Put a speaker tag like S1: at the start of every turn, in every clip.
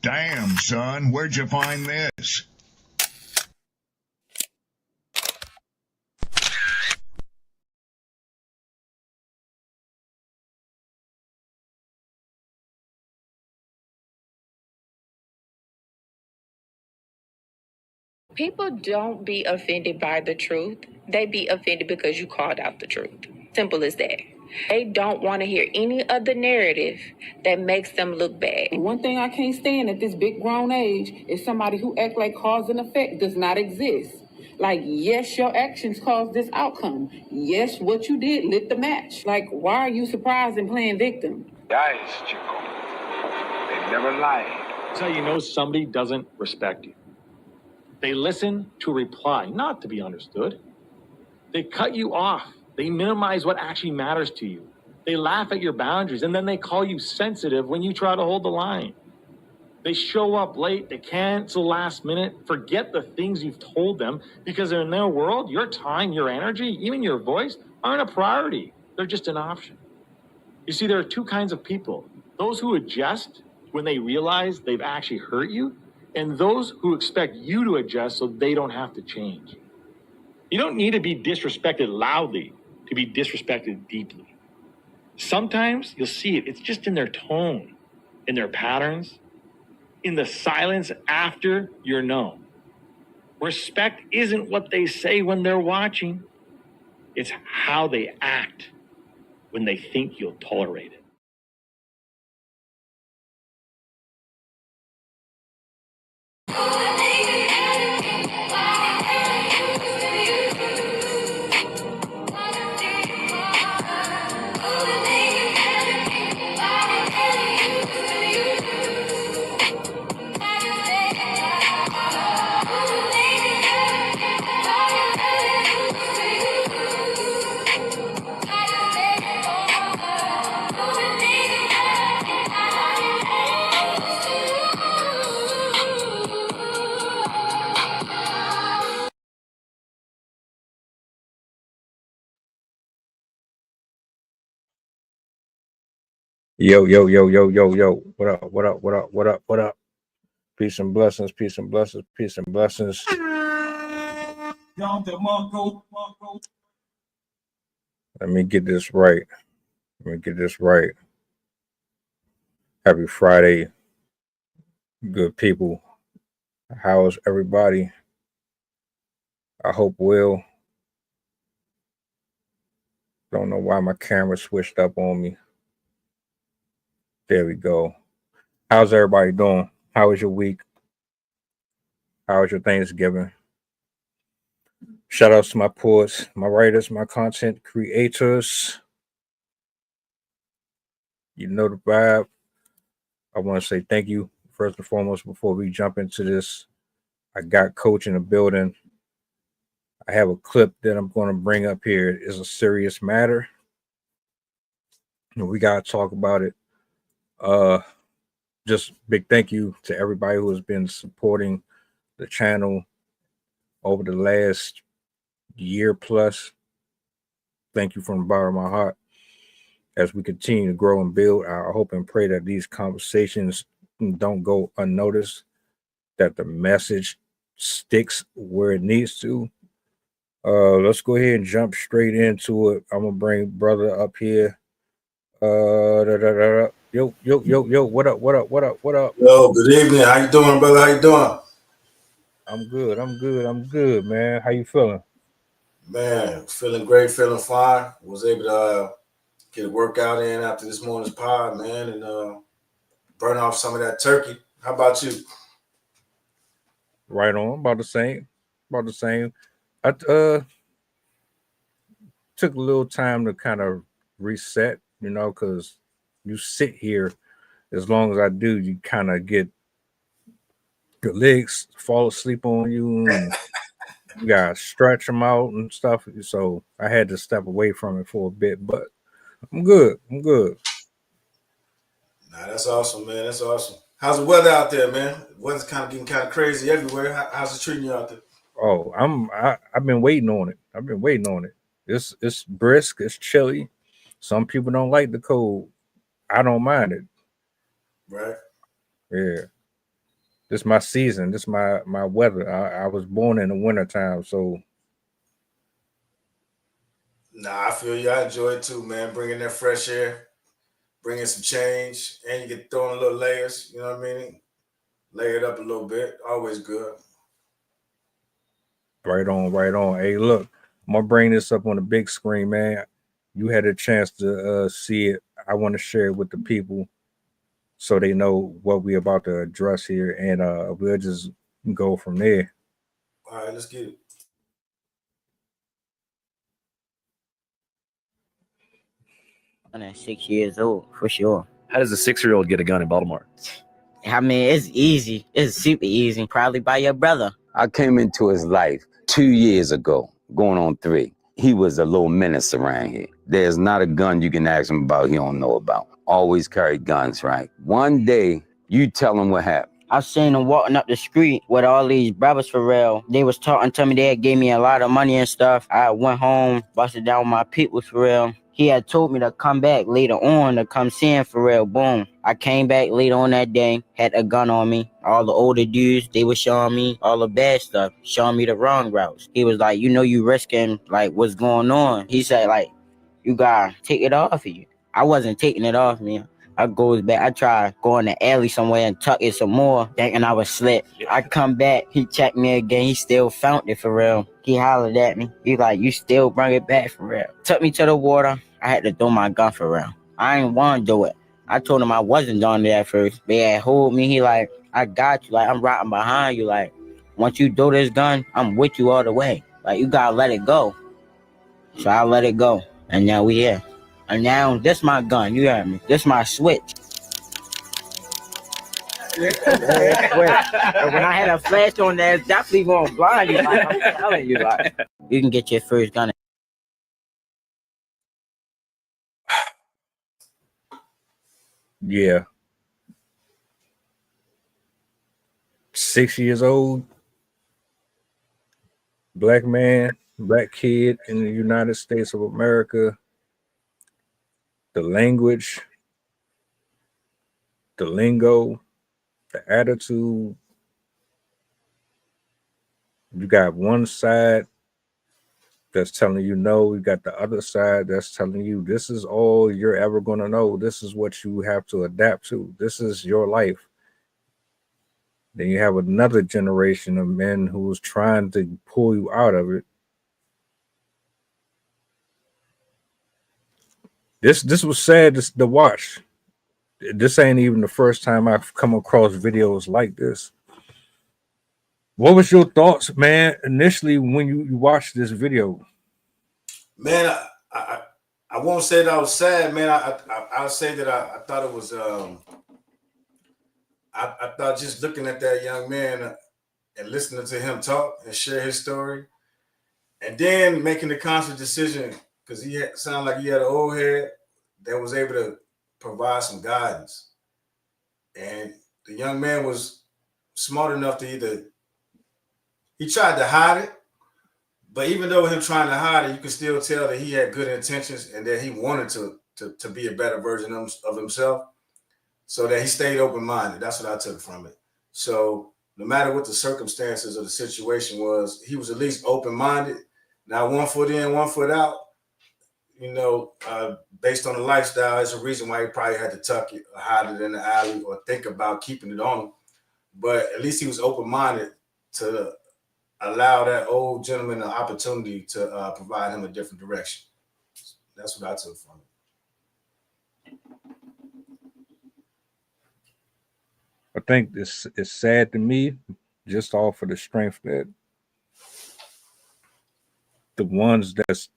S1: Damn, son, where'd you find this?
S2: People don't be offended by the truth. They be offended because you called out the truth. Simple as that. They don't want to hear any other narrative that makes them look bad.
S3: One thing I can't stand at this big grown age is somebody who act like cause and effect does not exist. Like, yes, your actions caused this outcome. Yes, what you did lit the match. Like, why are you surprised and playing victim?
S4: Guys, Chico, they never lied.
S5: That's how you know somebody doesn't respect you. They listen to reply, not to be understood. They cut you off. They minimize what actually matters to you. They laugh at your boundaries, and then they call you sensitive when you try to hold the line. They show up late, they cancel last minute, forget the things you've told them, because in their world, your time, your energy, even your voice aren't a priority. They're just an option. You see, there are two kinds of people. Those who adjust when they realize they've actually hurt you, and those who expect you to adjust so they don't have to change. You don't need to be disrespected loudly to be disrespected deeply. Sometimes you'll see it. It's just in their tone, in their patterns, in the silence after you're known. Respect isn't what they say when they're watching. It's how they act when they think you'll tolerate it.
S6: Yo, yo, yo, yo, yo, yo. What up? What up? What up? What up? What up? Peace and blessings, peace and blessings, peace and blessings. Let me get this right. Happy Friday, good people. How's everybody? I hope well. Don't know why my camera switched up on me. There we go. How's everybody doing? How was your week? How was your Thanksgiving? Shout outs to my poets, my writers, my content creators. You know the vibe. I want to say thank you first and foremost before we jump into this. I got Coach in the building. I have a clip that I'm going to bring up here. It's a serious matter. And we got to talk about it. Just big thank you to everybody who has been supporting the channel over the last year plus. Thank you from the bottom of my heart. As we continue to grow and build, I hope and pray that these conversations don't go unnoticed, that the message sticks where it needs to. Let's go ahead and jump straight into it. I'm gonna bring brother up here. Yo, what up?
S7: Yo, good evening. How you doing, brother? How you doing?
S6: I'm good, man. How you feeling?
S7: Man, feeling great, feeling fine. Was able to get a workout in after this morning's pod, man, and burn off some of that turkey. How about you?
S6: Right on, about the same. I took a little time to kind of reset, because you sit here as long as I do, you kind of get your legs fall asleep on you and you gotta stretch them out and stuff. So I had to step away from it for a bit, but I'm good.
S7: Nah, that's awesome, man. That's awesome. How's the weather out there, man? The weather's kind of getting kind of crazy everywhere. How's it treating you out there?
S6: Oh, I've been waiting on it. It's brisk, it's chilly. Some people don't like the cold. I don't mind it.
S7: Right.
S6: Yeah. This my season. This my weather. I was born in the wintertime, so
S7: Nah, I feel you. I enjoy it too, man. Bringing that fresh air, bringing some change, and you get throwing a little layers. You know what I mean? Lay it up a little bit. Always good.
S6: right on, right on. Hey, look, I'm gonna bring this up on the big screen, man. You had a chance to see it. I want to share it with the people so they know what we about to address here, and we'll just go from there.
S7: All right, let's get it.
S8: I'm at 6 years old for sure.
S9: How does a 6-year-old get a gun in Baltimore?
S8: I mean, it's easy. It's super easy. Probably by your brother.
S10: I came into his life 2 years ago, going on 3. He was a little menace around here. There's not a gun you can ask him about he don't know about. Always carried guns, right? One day, you tell him what happened.
S8: I seen him walking up the street with all these brothers for real. They was talking to me. They had gave me a lot of money and stuff. I went home, busted down with my people for real. He had told me to come back later on to come see him for real. Boom. I came back later on that day, had a gun on me. All the older dudes, they were showing me all the bad stuff, showing me the wrong routes. He was like, you know, you risking like what's going on. He said like, you gotta take it off of you. I wasn't taking it off me. I goes back. I tried going to alley somewhere and tuck it some more, thinking I was slick. I come back. He checked me again. He still found it for real. He hollered at me. He like, you still bring it back for real. Took me to the water. I had to throw my gun for real. I ain't want to do it. I told him I wasn't doing it at first. They had hold me. He like, I got you. Like, I'm riding behind you. Like, once you throw this gun, I'm with you all the way. Like, you gotta let it go. So I let it go. And now we here. And now this my gun, you heard me. This my switch. When I had a flash on there, it's definitely gonna blind you. Like, I'm telling you, like, you can get your first gun.
S6: Yeah. 6 years old, black man, black kid in the United States of America. The language, the lingo, the attitude. You got one side that's telling you no, you got the other side that's telling you this is all you're ever going to know. This is what you have to adapt to. This is your life. Then you have another generation of men who's trying to pull you out of it. This was sad to watch. This ain't even the first time I've come across videos like this. What was your thoughts, man, initially when you watched this video?
S7: Man, I won't say that I was sad, man. I'll say that I thought it was I thought just looking at that young man and listening to him talk and share his story, and then making the conscious decision, because he sounded like he had an old head that was able to provide some guidance. And the young man was smart enough to he tried to hide it, but even though him trying to hide it, you could still tell that he had good intentions and that he wanted to be a better version of himself, so that he stayed open-minded. That's what I took from it. So no matter what the circumstances of the situation was, he was at least open-minded. Now, 1 foot in, 1 foot out, you know, based on the lifestyle, it's a reason why he probably had to tuck it or hide it in the alley or think about keeping it on him. But at least he was open-minded to allow that old gentleman an opportunity to provide him a different direction. That's what I took from it.
S6: I think it's sad to me, just off of the strength that the ones that's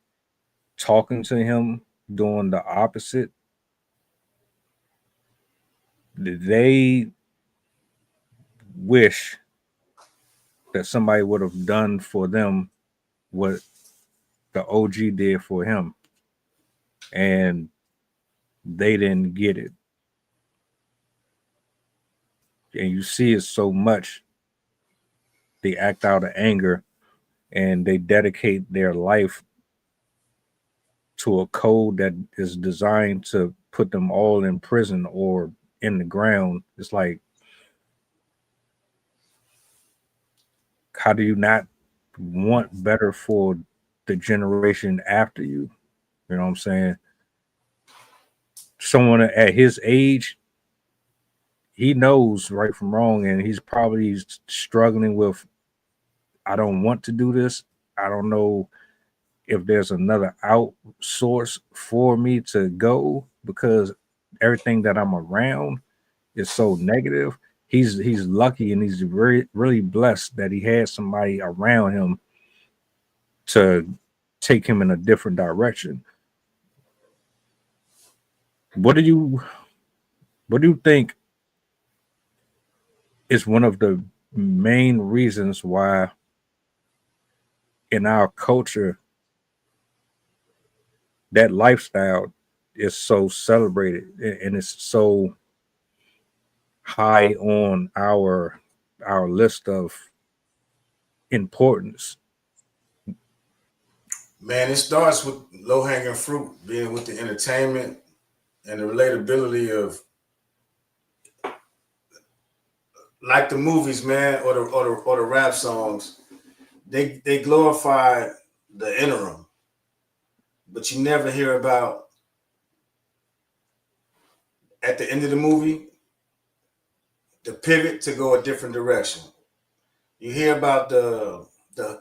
S6: talking to him doing the opposite, they wish that somebody would have done for them what the OG did for him, and they didn't get it. And you see it so much. They act out of anger and they dedicate their life to a code that is designed to put them all in prison or in the ground. It's like how do you not want better for the generation after you? You know what I'm saying? Someone at his age, he knows right from wrong, and he's probably struggling with, I don't want to do this. I don't know if there's another out source for me to go because everything that I'm around is so negative. He's lucky and he's really blessed that he had somebody around him to take him in a different direction. What do you think is one of the main reasons why in our culture that lifestyle is so celebrated and it's so high on our list of importance?
S7: Man, it starts with low hanging fruit, being with the entertainment and the relatability of like the movies, man, or the rap songs. They glorify the interim, but you never hear about at the end of the movie the pivot to go a different direction. You hear about the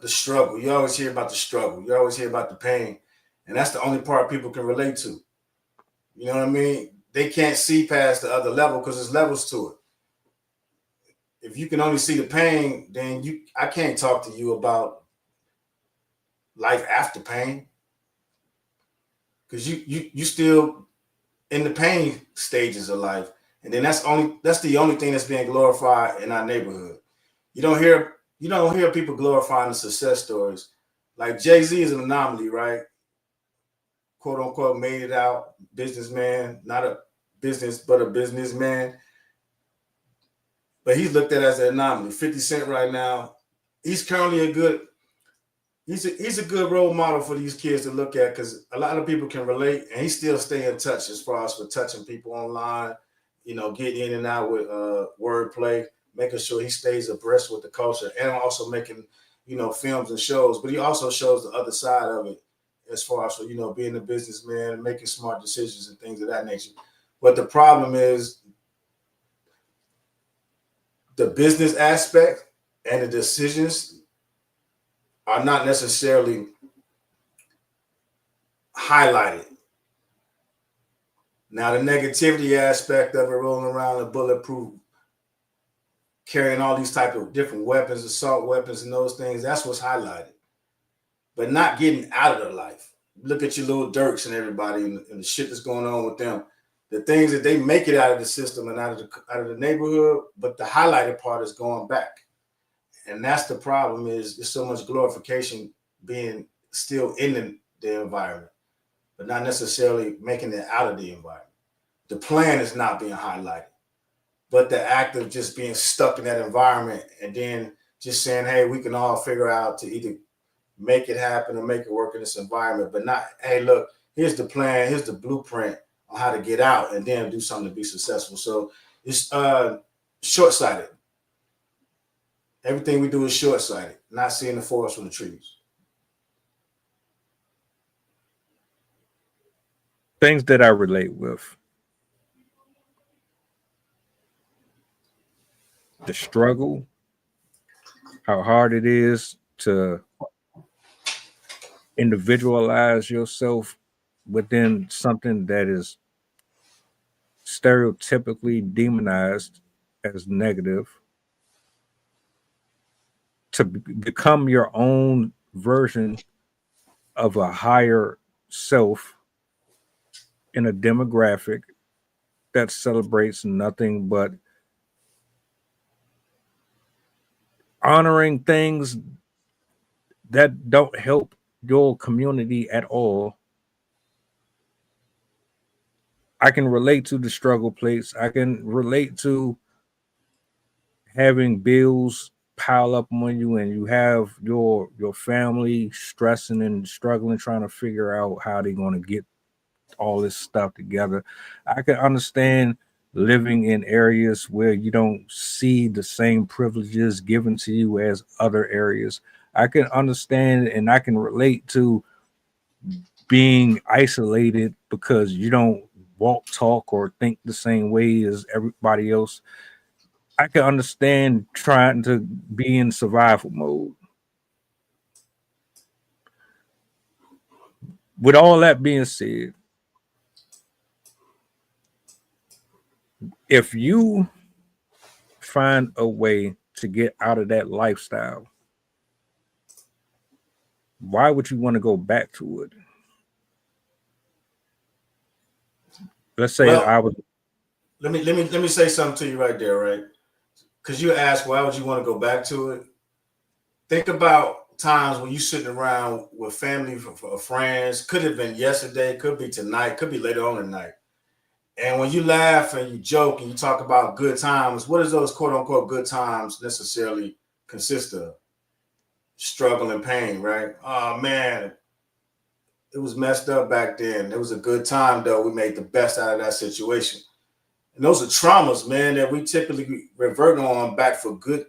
S7: struggle. You always hear about the struggle. You always hear about the pain, and that's the only part people can relate to. You know what I mean? They can't see past the other level because there's levels to it. If you can only see the pain, then I can't talk to you about life after pain because you still in the pain stages of life, and then that's the only thing that's being glorified in our neighborhood. You don't hear people glorifying the success stories. Like Jay-Z is an anomaly, right? Quote unquote made it out, businessman, not a business but a businessman, but he's looked at as an anomaly. 50 Cent right now, he's currently he's a good role model for these kids to look at because a lot of people can relate, and he still stay in touch as far as for touching people online, getting in and out with wordplay, making sure he stays abreast with the culture, and also making films and shows. But he also shows the other side of it as far as for being a businessman, making smart decisions and things of that nature. But the problem is the business aspect and the decisions are not necessarily highlighted. Now, the negativity aspect of it, rolling around in bulletproof, carrying all these type of different weapons, assault weapons, and those things, that's what's highlighted. But not getting out of the life. Look at your little Dirks and everybody and the shit that's going on with them. The things that they make it out of the system and out of the neighborhood, but the highlighted part is going back. And that's the problem is there's so much glorification being still in the environment, but not necessarily making it out of the environment. The plan is not being highlighted, but the act of just being stuck in that environment and then just saying, hey, we can all figure out to either make it happen or make it work in this environment, but not, hey, look, here's the plan, here's the blueprint on how to get out and then do something to be successful. So it's short-sighted. Everything we do is short-sighted, not seeing the forest from the trees.
S6: Things that I relate with. The struggle, how hard it is to individualize yourself within something that is stereotypically demonized as negative, to become your own version of a higher self in a demographic that celebrates nothing but honoring things that don't help your community at all. I can relate to the struggle plates. I can relate to having bills pile up on you and you have your family stressing and struggling trying to figure out how they're going to get all this stuff together. I can understand living in areas where you don't see the same privileges given to you as other areas. I can understand and I can relate to being isolated because you don't walk, talk, or think the same way as everybody else. I can understand trying to be in survival mode. With all that being said, if you find a way to get out of that lifestyle, why would you want to go back to it? Let's say
S7: Well,
S6: I was,
S7: let me say something to you right there, right? Because you asked why would you want to go back to it? Think about times when you sitting around with family, for friends. Could have been yesterday, could be tonight, could be later on tonight. And when you laugh and you joke and you talk about good times, what does those quote unquote good times necessarily consist of? Struggle and pain, right? Oh man, it was messed up back then. It was a good time though. We made the best out of that situation. And those are traumas, man, that we typically revert on back for good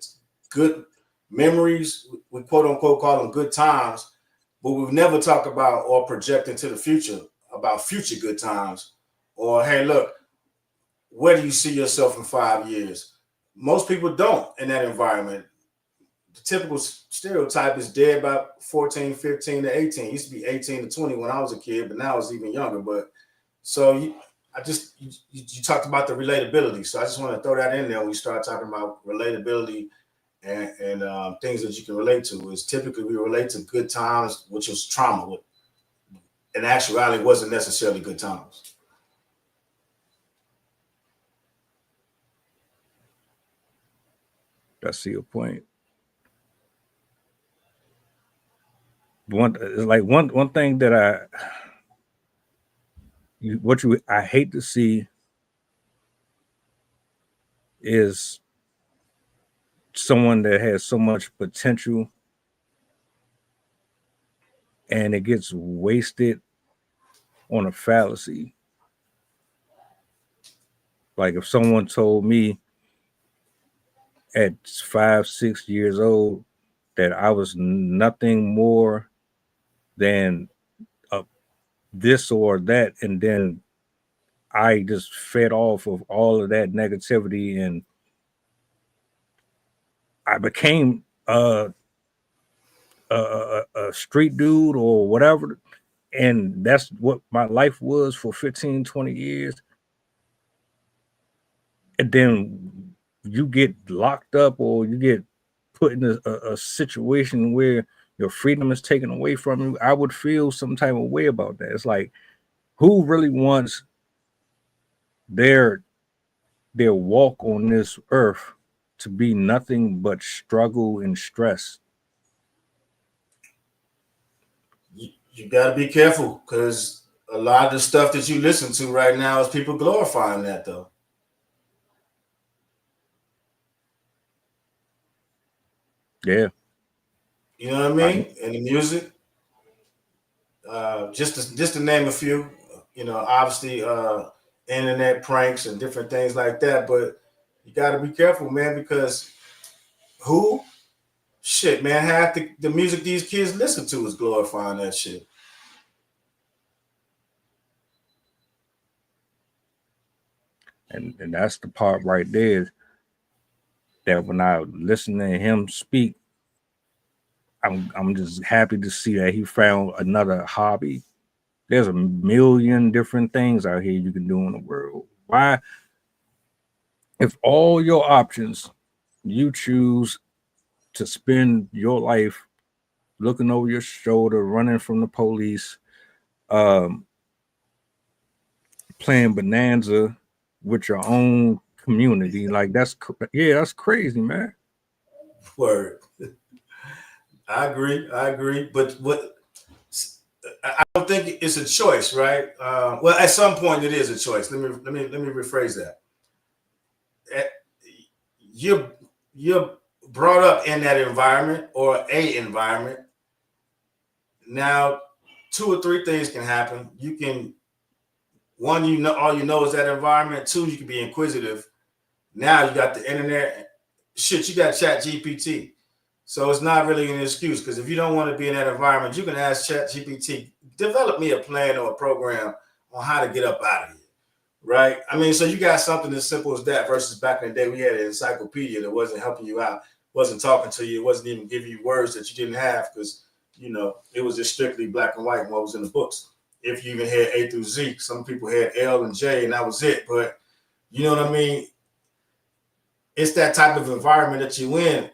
S7: memories. We quote unquote call them good times, but we've never talked about or project into the future about future good times. Or hey, look, where do you see yourself in 5 years? Most people don't in that environment. The typical stereotype is dead by 14, 15 to 18. It used to be 18 to 20 when I was a kid, but now it's even younger. But so you talked about the relatability. So I just want to throw that in there when you start talking about relatability and things that you can relate to. Is typically we relate to good times, which was trauma. In actuality, it wasn't necessarily good times.
S6: I see your point. One thing that I hate to see is someone that has so much potential and it gets wasted on a fallacy. Like if someone told me at 5, 6 years old that I was nothing more than this or that, and then I just fed off of all of that negativity and I became a street dude or whatever, and that's what my life was for 15, 20 years, and then you get locked up or you get put in a situation where your freedom is taken away from you, I would feel some type of way about that. It's like, who really wants their walk on this earth to be nothing but struggle and stress?
S7: You got to be careful because a lot of the stuff that you listen to right now is people glorifying that, though.
S6: Yeah.
S7: You know what I mean? And the music, just to name a few, obviously internet pranks and different things like that. But you got to be careful, man, because who? Shit, man, half the music these kids listen to is glorifying that shit.
S6: And that's the part right there that when I listen to him speak, I'm just happy to see that he found another hobby. There's a million different things out here you can do in the world. Why, if all your options, you choose to spend your life looking over your shoulder, running from the police, um, playing bonanza with your own community, like that's crazy, man.
S7: Word. I agree. But what I don't think it's a choice, right? Well, at some point it is a choice. Let me rephrase that. You're brought up in that environment or a environment. Now, two or three things can happen. You can one, you know, all you know is that environment. Two, you can be inquisitive. Now you got the internet. Shit, you got Chat GPT. So it's not really an excuse, because if you don't want to be in that environment, you can ask Chat GPT, develop me a plan or a program on how to get up out of here. Right? I mean, so you got something as simple as that versus back in the day we had an encyclopedia that wasn't helping you out, wasn't talking to you, wasn't even giving you words that you didn't have, because, you know, it was just strictly black and white and what was in the books. If you even had A through Z, some people had L and J and that was it. But you know what I mean? It's that type of environment that you in.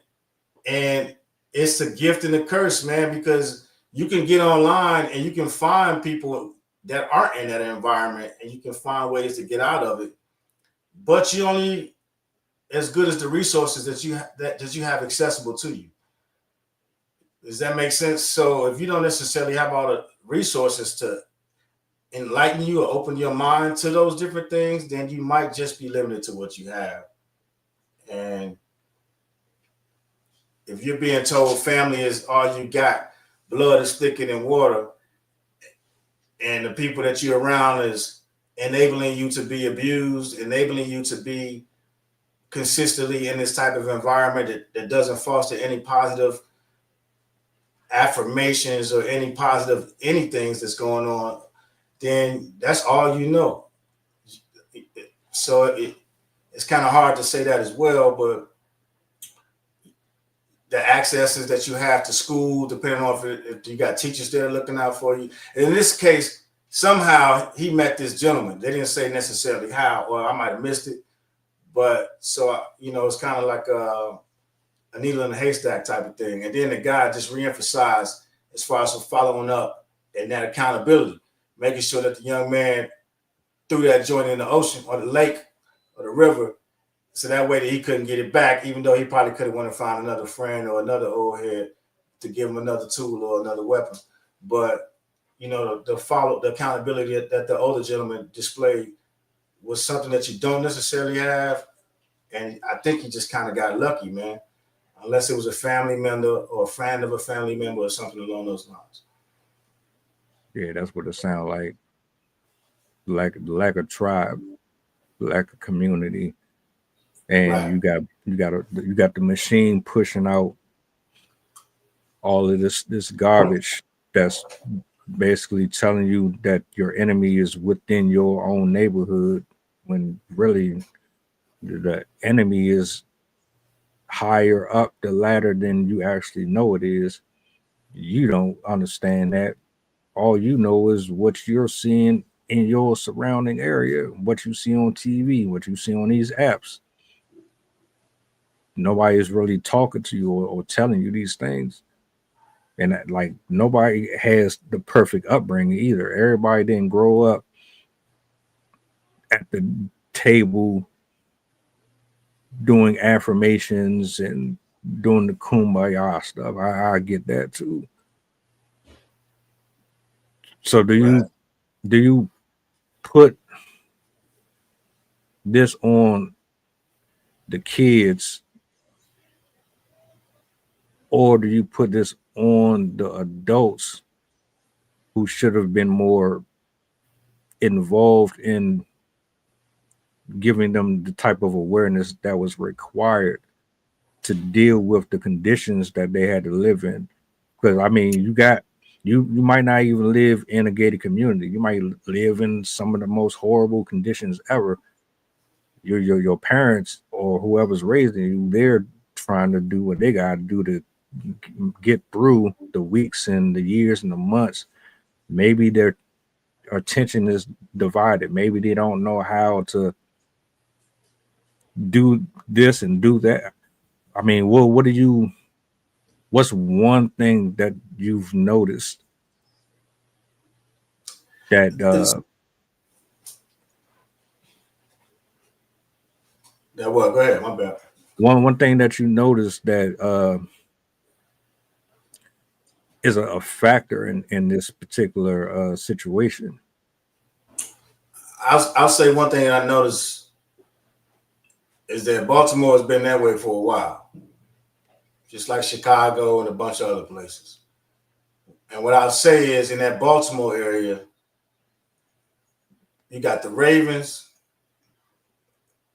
S7: And it's a gift and a curse, man, because you can get online and you can find people that aren't in that environment and you can find ways to get out of it. But you only as good as the resources that you have accessible to you. Does that make sense? So if you don't necessarily have all the resources to enlighten you or open your mind to those different things, then you might just be limited to what you have. And if you're being told family is all you got, blood is thicker than water, and the people that you're around is enabling you to be abused, enabling you to be consistently in this type of environment that doesn't foster any positive affirmations or any positive anything that's going on, then that's all you know. So it's kind of hard to say that as well, but the accesses that you have to school, depending on if you got teachers there looking out for you. And in this case, somehow he met this gentleman. They didn't say necessarily how, or I might have missed it. But so, you know, it's kind of like a needle in a haystack type of thing. And then the guy just reemphasized as far as following up and that accountability, making sure that the young man threw that joint in the ocean or the lake or the river, so that way that he couldn't get it back, even though he probably could have went and found another friend or another old head to give him another tool or another weapon. But, you know, the accountability that the older gentleman displayed was something that you don't necessarily have. And I think he just kind of got lucky, man, unless it was a family member or a friend of a family member or something along those lines.
S6: Yeah, that's what it sounds like. Lack of tribe, lack of community, and
S7: Right.
S6: you got the machine pushing out all of this garbage that's basically telling you that your enemy is within your own neighborhood, when really the enemy is higher up the ladder than you actually know it is. You don't understand that. All you know is what you're seeing in your surrounding area, what you see on TV, what you see on these apps. Nobody is really talking to you or telling you these things. And like, nobody has the perfect upbringing either. Everybody didn't grow up at the table doing affirmations and doing the kumbaya stuff. I get that too. So do you put this on the kids, or do you put this on the adults who should have been more involved in giving them the type of awareness that was required to deal with the conditions that they had to live in? Because I mean, you might not even live in a gated community. You might live in some of the most horrible conditions ever. Your parents or whoever's raising you, they're trying to do what they got to do to get through the weeks and the years and the months. Maybe their attention is divided. Maybe they don't know how to do this and do that. I mean, what's one thing that you've noticed that
S7: Go ahead, my bad.
S6: one thing that you noticed that is a factor in this particular situation?
S7: I'll say one thing I noticed is that Baltimore has been that way for a while, just like Chicago and a bunch of other places. And what I'll say is, in that Baltimore area, You got the Ravens,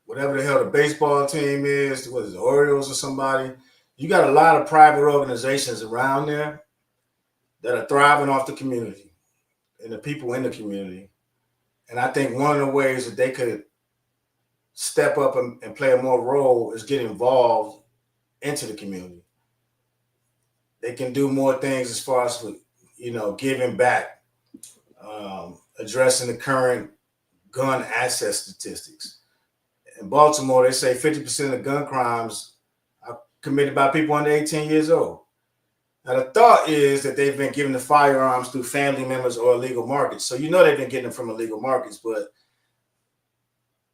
S7: whatever the hell the baseball team is, what is it, the Orioles or somebody. You got a lot of private organizations around there that are thriving off the community and the people in the community. And I think one of the ways that they could step up and play a more role is get involved into the community. They can do more things as far as, giving back, addressing the current gun access statistics. In Baltimore, they say 50% of gun crimes are committed by people under 18 years old. Now, the thought is that they've been given the firearms through family members or illegal markets. So they've been getting them from illegal markets, but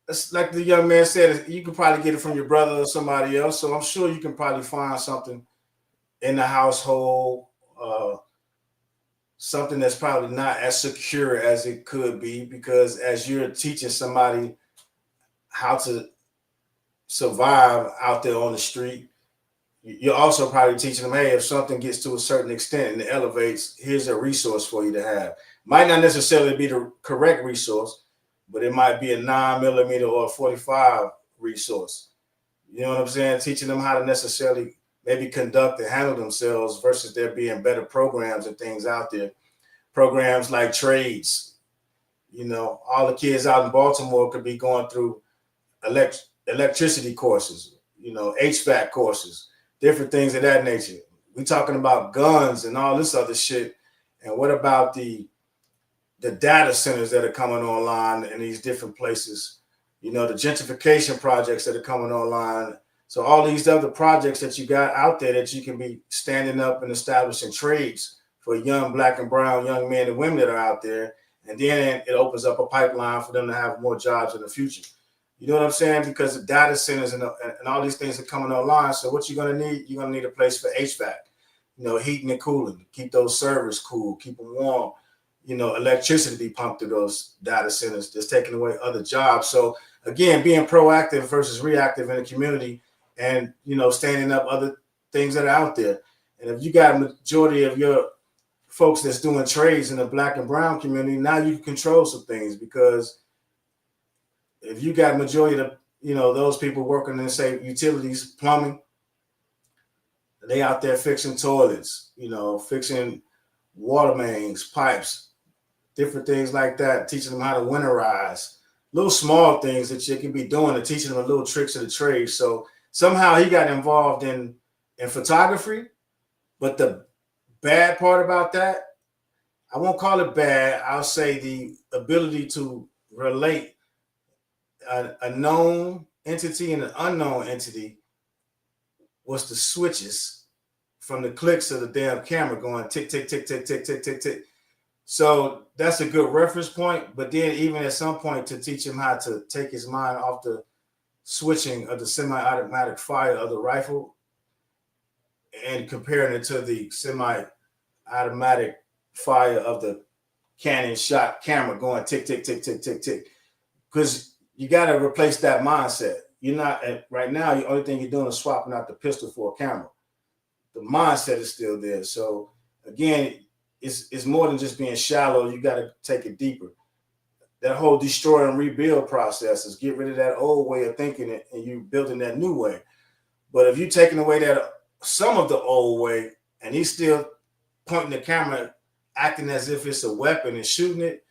S7: it's like the young man said, you could probably get it from your brother or somebody else. So I'm sure you can probably find something in the household, something that's probably not as secure as it could be, because as you're teaching somebody how to survive out there on the street, you're also probably teaching them, hey, if something gets to a certain extent and it elevates, here's a resource for you to have. Might not necessarily be the correct resource, but it might be a 9mm or a 45 resource. You know what I'm saying? Teaching them how to necessarily maybe conduct and handle themselves versus there being better programs and things out there. Programs like trades. All the kids out in Baltimore could be going through electricity courses, HVAC courses, different things of that nature. We're talking about guns and all this other shit. And what about the data centers that are coming online in these different places? The gentrification projects that are coming online. So all these other projects that you got out there that you can be standing up and establishing trades for young Black and brown young men and women that are out there. And then it opens up a pipeline for them to have more jobs in the future. You know what I'm saying? Because the data centers and all these things are coming online. So what you're going to need, you're going to need a place for HVAC, heating and cooling, keep those servers cool, keep them warm, electricity be pumped through those data centers. That's taking away other jobs. So again, being proactive versus reactive in the community and, standing up other things that are out there. And if you got a majority of your folks that's doing trades in the Black and brown community, now you can control some things, because if you got majority of, those people working in, say, utilities, plumbing, they out there fixing toilets, fixing water mains, pipes, different things like that, teaching them how to winterize, little small things that you can be doing and teaching them a little tricks of the trade. So somehow he got involved in photography, but the bad part about that, I won't call it bad, I'll say the ability to relate a known entity and an unknown entity was the switches from the clicks of the damn camera going tick, tick, tick, tick, tick, tick, tick, tick. So that's a good reference point. But then even at some point to teach him how to take his mind off the switching of the semi-automatic fire of the rifle and comparing it to the semi-automatic fire of the Canon shot camera going tick, tick, tick, tick, tick, tick. Because you got to replace that mindset. You're not, right now, the only thing you're doing is swapping out the pistol for a camera. The mindset is still there. So again, it's more than just being shallow. You got to take it deeper. That whole destroy and rebuild process is get rid of that old way of thinking it and you building that new way. But if you're taking away that some of the old way and he's still pointing the camera, acting as if it's a weapon and shooting it,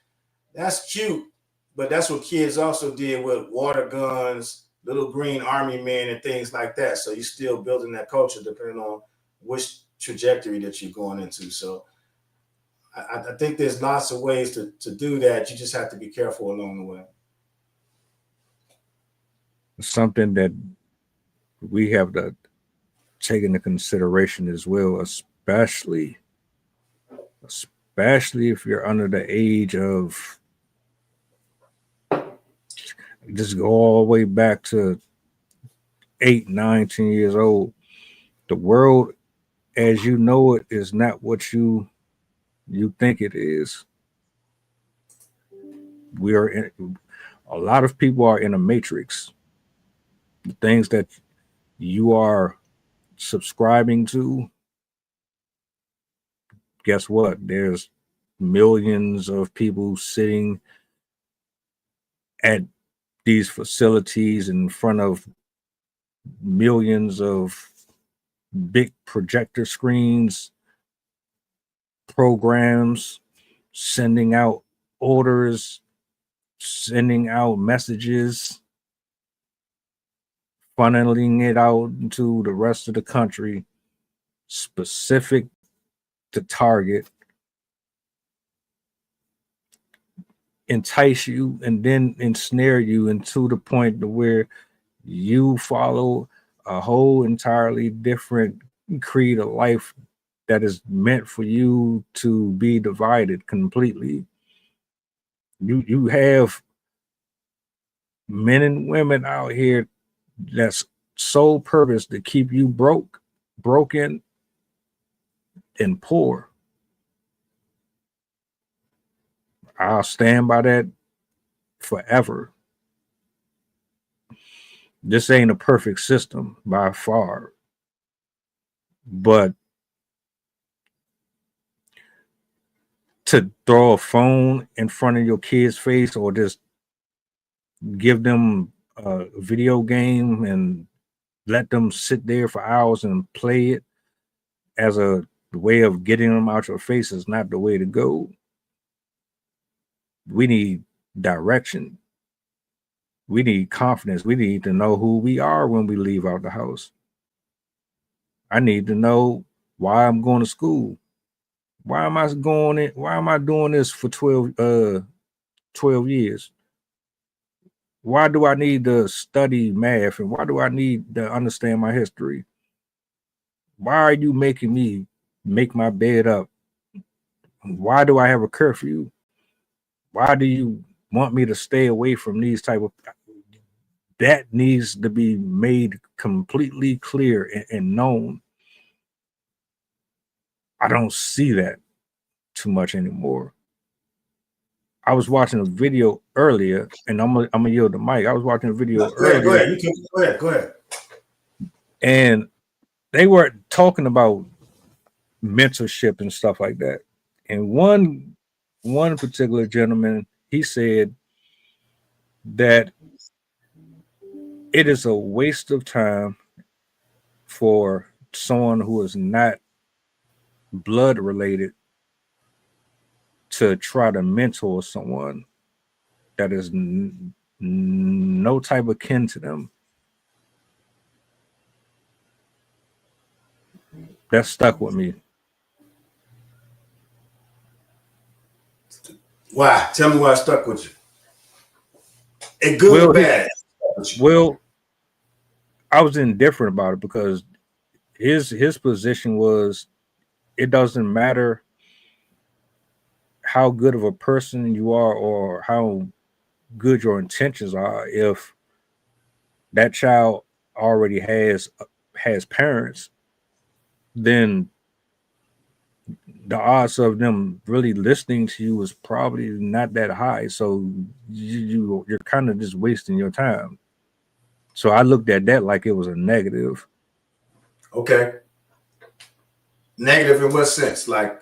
S7: that's cute. But that's what kids also did with water guns, little green army men and things like that. So you're still building that culture depending on which trajectory that you're going into. So I think there's lots of ways to do that. You just have to be careful along the way.
S6: Something that we have to take into consideration as well, especially if you're under the age of, just go all the way back to 8, 9, 10 years old. The world as you know it is not what you think it is. We are in, a lot of people are in a matrix. The things that you are subscribing to, guess what? There's millions of people sitting at these facilities in front of millions of big projector screens, programs, sending out orders, sending out messages, funneling it out into the rest of the country, specific to target, entice you, and then ensnare you into the point to where you follow a whole entirely different creed of life that is meant for you to be divided completely. You have men and women out here that's sole purpose to keep you broken, and poor. I'll stand by that forever. This ain't a perfect system by far, but to throw a phone in front of your kid's face or just give them a video game and let them sit there for hours and play it as a way of getting them out your face is not the way to go. We need direction. We need confidence. We need to know who we are when we leave out the house. I need to know why I'm going to school. Why am I doing this for 12 years? Why do I need to study math, and why do I need to understand my history? Why are you making me make my bed up? Why do I have a curfew? Why do you want me to stay away from these type of... That needs to be made completely clear and known. I don't see that too much anymore. I was watching a video earlier, and I'm gonna yield the mic. I was watching a video earlier.
S7: Go ahead.
S6: And they were talking about mentorship and stuff like that. And one particular gentleman, he said that it is a waste of time for someone who is not blood related to try to mentor someone that is no type of kin to them. That stuck with me.
S7: Why? Tell me why it stuck with you. It good or bad?
S6: Well, I was indifferent about it because his position was it doesn't matter how good of a person you are or how good your intentions are if that child already has parents, then the odds of them really listening to you is probably not that high. So you're kind of just wasting your time. So I looked at that like it was a negative.
S7: Okay. Negative in what sense? Like,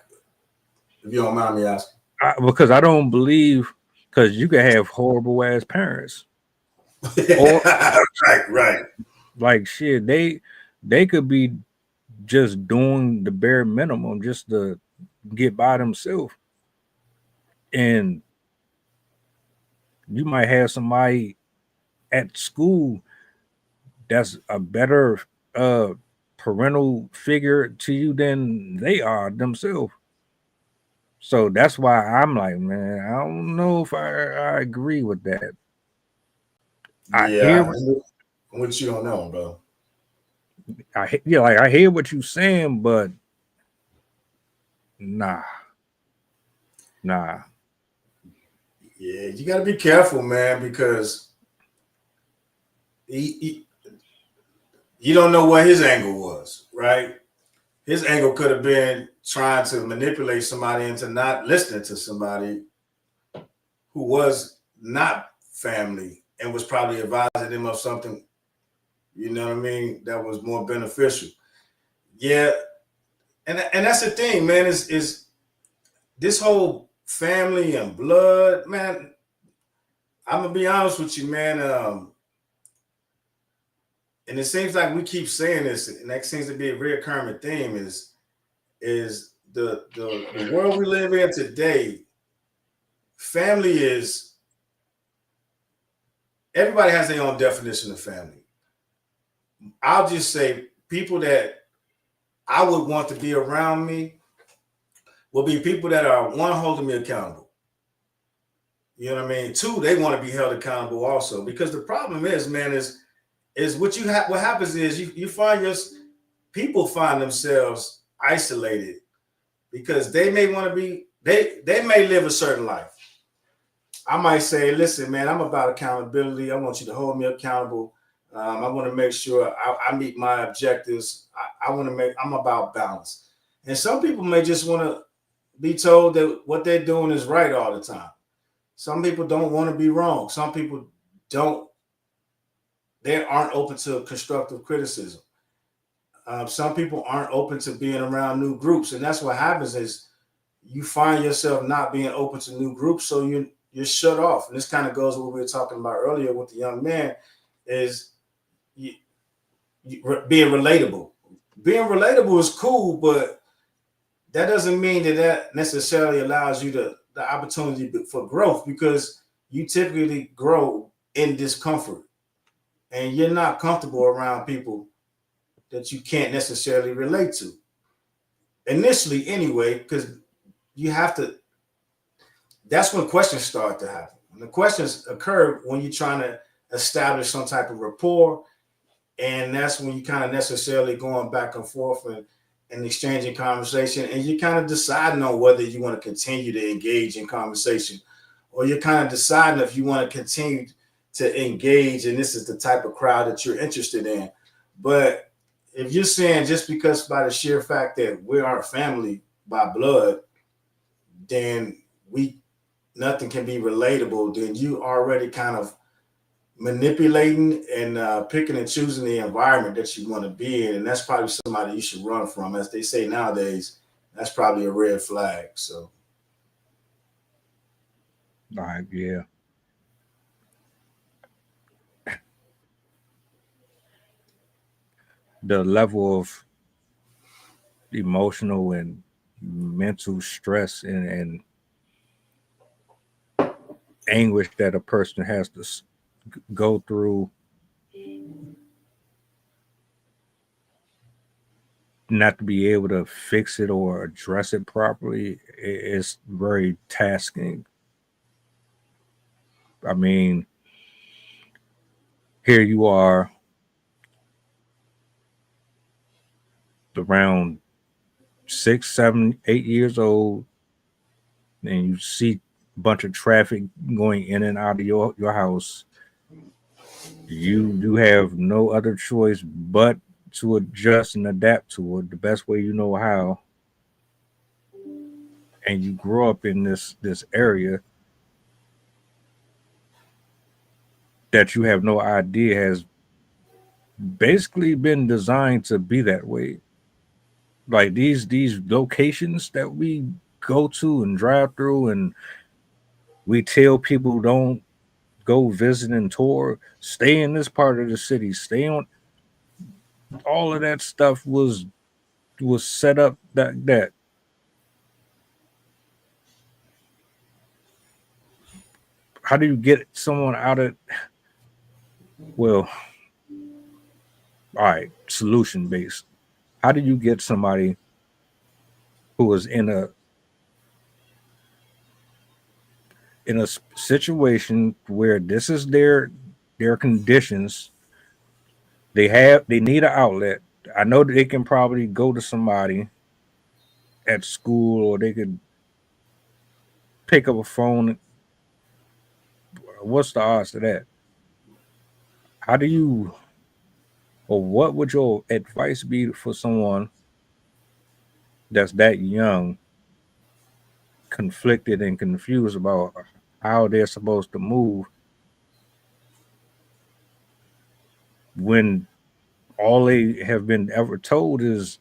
S7: if you don't mind me asking.
S6: Because I don't believe, because you can have horrible ass parents.
S7: Or, right.
S6: Like shit, they could be just doing the bare minimum just to get by themselves. And you might have somebody at school that's a better parental figure to you than they are themselves. So that's why I'm like, man, I don't know if I agree with that.
S7: I hear what you don't know, bro.
S6: I hear what you're saying, but nah.
S7: Yeah, you got to be careful, man, because you don't know what his angle was, right? His angle could have been trying to manipulate somebody into not listening to somebody who was not family and was probably advising them of something, you know what I mean, that was more beneficial. Yeah, and that's the thing, man, is this whole family and blood, man. I'm gonna be honest with you, man. And it seems like we keep saying this, and that seems to be a recurring theme. Is the world we live in today? Family is everybody has their own definition of family. I'll just say people that I would want to be around me will be people that are one, holding me accountable. You know what I mean? Two, they want to be held accountable also. Because the problem is, man, is what you have. What happens is you find people find themselves isolated because they may want to be they may live a certain life. I might say, listen, man, I'm about accountability. I want you to hold me accountable. I want to make sure I meet my objectives. I'm about balance. And some people may just want to be told that what they're doing is right all the time. Some people don't want to be wrong. Some people they aren't open to constructive criticism. Some people aren't open to being around new groups. And that's what happens is you find yourself not being open to new groups. So you're shut off. And this kind of goes with what we were talking about earlier with the young man is being relatable. Being relatable is cool, but that doesn't mean that necessarily allows you the opportunity for growth because you typically grow in discomfort and you're not comfortable around people that you can't necessarily relate to. Initially, anyway, because you have to, that's when questions start to happen. And the questions occur when you're trying to establish some type of rapport. And that's when you kind of necessarily going back and forth and exchanging conversation. And you're kind of deciding on whether you want to continue to engage in conversation or you're kind of deciding if you want to continue to engage. And this is the type of crowd that you're interested in. But if you're saying just because by the sheer fact that we aren't family by blood, then nothing can be relatable, then you already kind of manipulating and picking and choosing the environment that you want to be in. And that's probably somebody you should run from. As they say nowadays, that's probably a red flag. So.
S6: All right, yeah. The level of emotional and mental stress and anguish that a person has to go through not to be able to fix it or address it properly is very tasking. I mean, here you are around 6, 7, 8 years old, and you see a bunch of traffic going in and out of your house. You do have no other choice but to adjust and adapt to it the best way you know how. And you grow up in this area that you have no idea has basically been designed to be that way. Like these locations that we go to and drive through and we tell people don't go visit and tour, stay in this part of the city, stay on, all of that stuff was set up that how do you get someone out of, well, all right, solution based. How do you get somebody who is in a situation where this is their conditions, they need an outlet. I know that they can probably go to somebody at school or they could pick up a phone. What's the odds of that? How do you, or what would your advice be for someone that's that young, conflicted and confused about how they're supposed to move when all they have been ever told is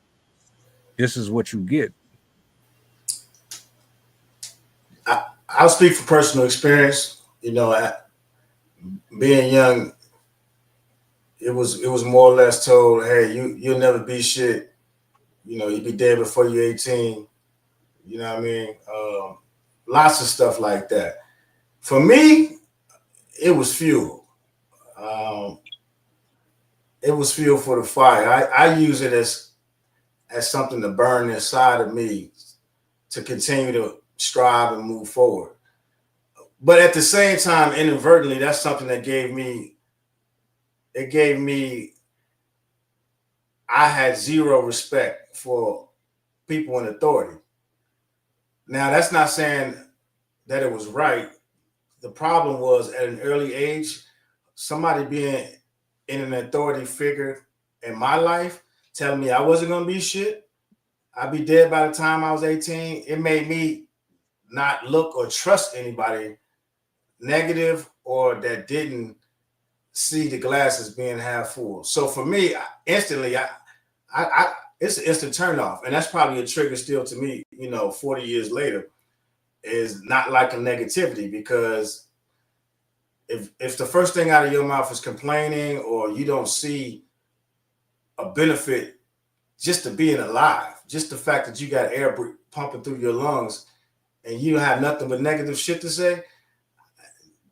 S6: this is what you get?
S7: I'll speak from personal experience. You know, being young, it was more or less told, hey, you'll never be shit. You know, you'll be dead before you're 18. You know what I mean? Lots of stuff like that. For me, it was fuel. Um, it was fuel for the fire. I use it as something to burn inside of me to continue to strive and move forward. But at the same time, inadvertently, that's something that gave me, I had zero respect for people in authority. Now, that's not saying that it was right. The problem was at an early age, somebody being in an authority figure in my life telling me I wasn't going to be shit, I'd be dead by the time I was 18. It made me not look or trust anybody negative or that didn't see the glass as being half full. So for me, instantly, I it's an instant turnoff, and that's probably a trigger still to me. 40 years later, is not like a negativity, because if the first thing out of your mouth is complaining, or you don't see a benefit just to being alive, just the fact that you got air pumping through your lungs, and you don't have nothing but negative shit to say,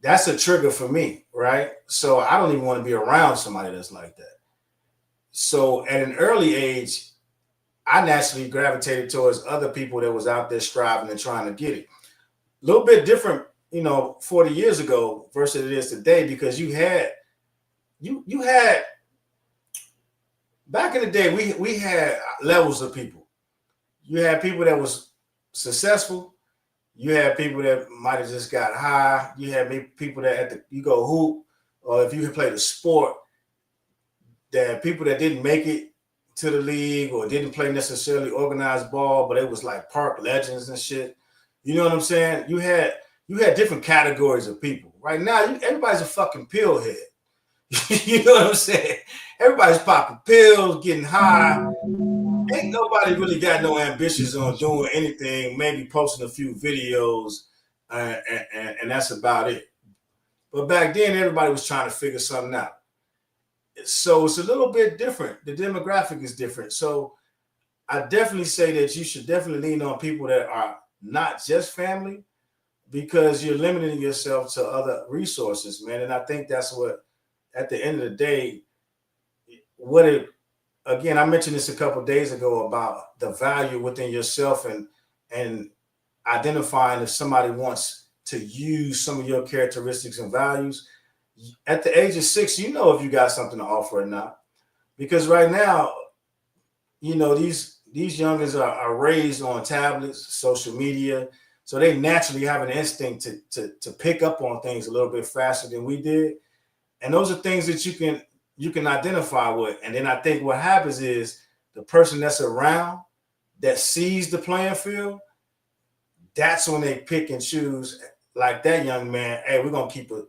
S7: that's a trigger for me, right? So I don't even want to be around somebody that's like that. So at an early age, I naturally gravitated towards other people that was out there striving and trying to get it. A little bit different, 40 years ago versus it is today, because you had back in the day, we had levels of people. You had people that was successful. You had people that might have just got high. You had people that you go hoop, or if you had played a sport, that people that didn't make it to the league or didn't play necessarily organized ball, but it was like park legends and shit. You know what I'm saying? You had different categories of people. Right now, everybody's a fucking pill head. You know what I'm saying? Everybody's popping pills, getting high. Ain't nobody really got no ambitions on doing anything, maybe posting a few videos, and that's about it. But back then, everybody was trying to figure something out. So it's a little bit different. The demographic is different. So I definitely say that you should definitely lean on people that are not just family, because you're limiting yourself to other resources, man. And I think that's what, at the end of the day, again, I mentioned this a couple of days ago about the value within yourself and identifying if somebody wants to use some of your characteristics and values. At the age of 6, you know if you got something to offer or not. Because right now, these youngins are raised on tablets, social media, so they naturally have an instinct to pick up on things a little bit faster than we did. And those are things that you can identify with. And then I think what happens is the person that's around that sees the playing field, that's when they pick and choose, like that young man, hey, we're going to keep a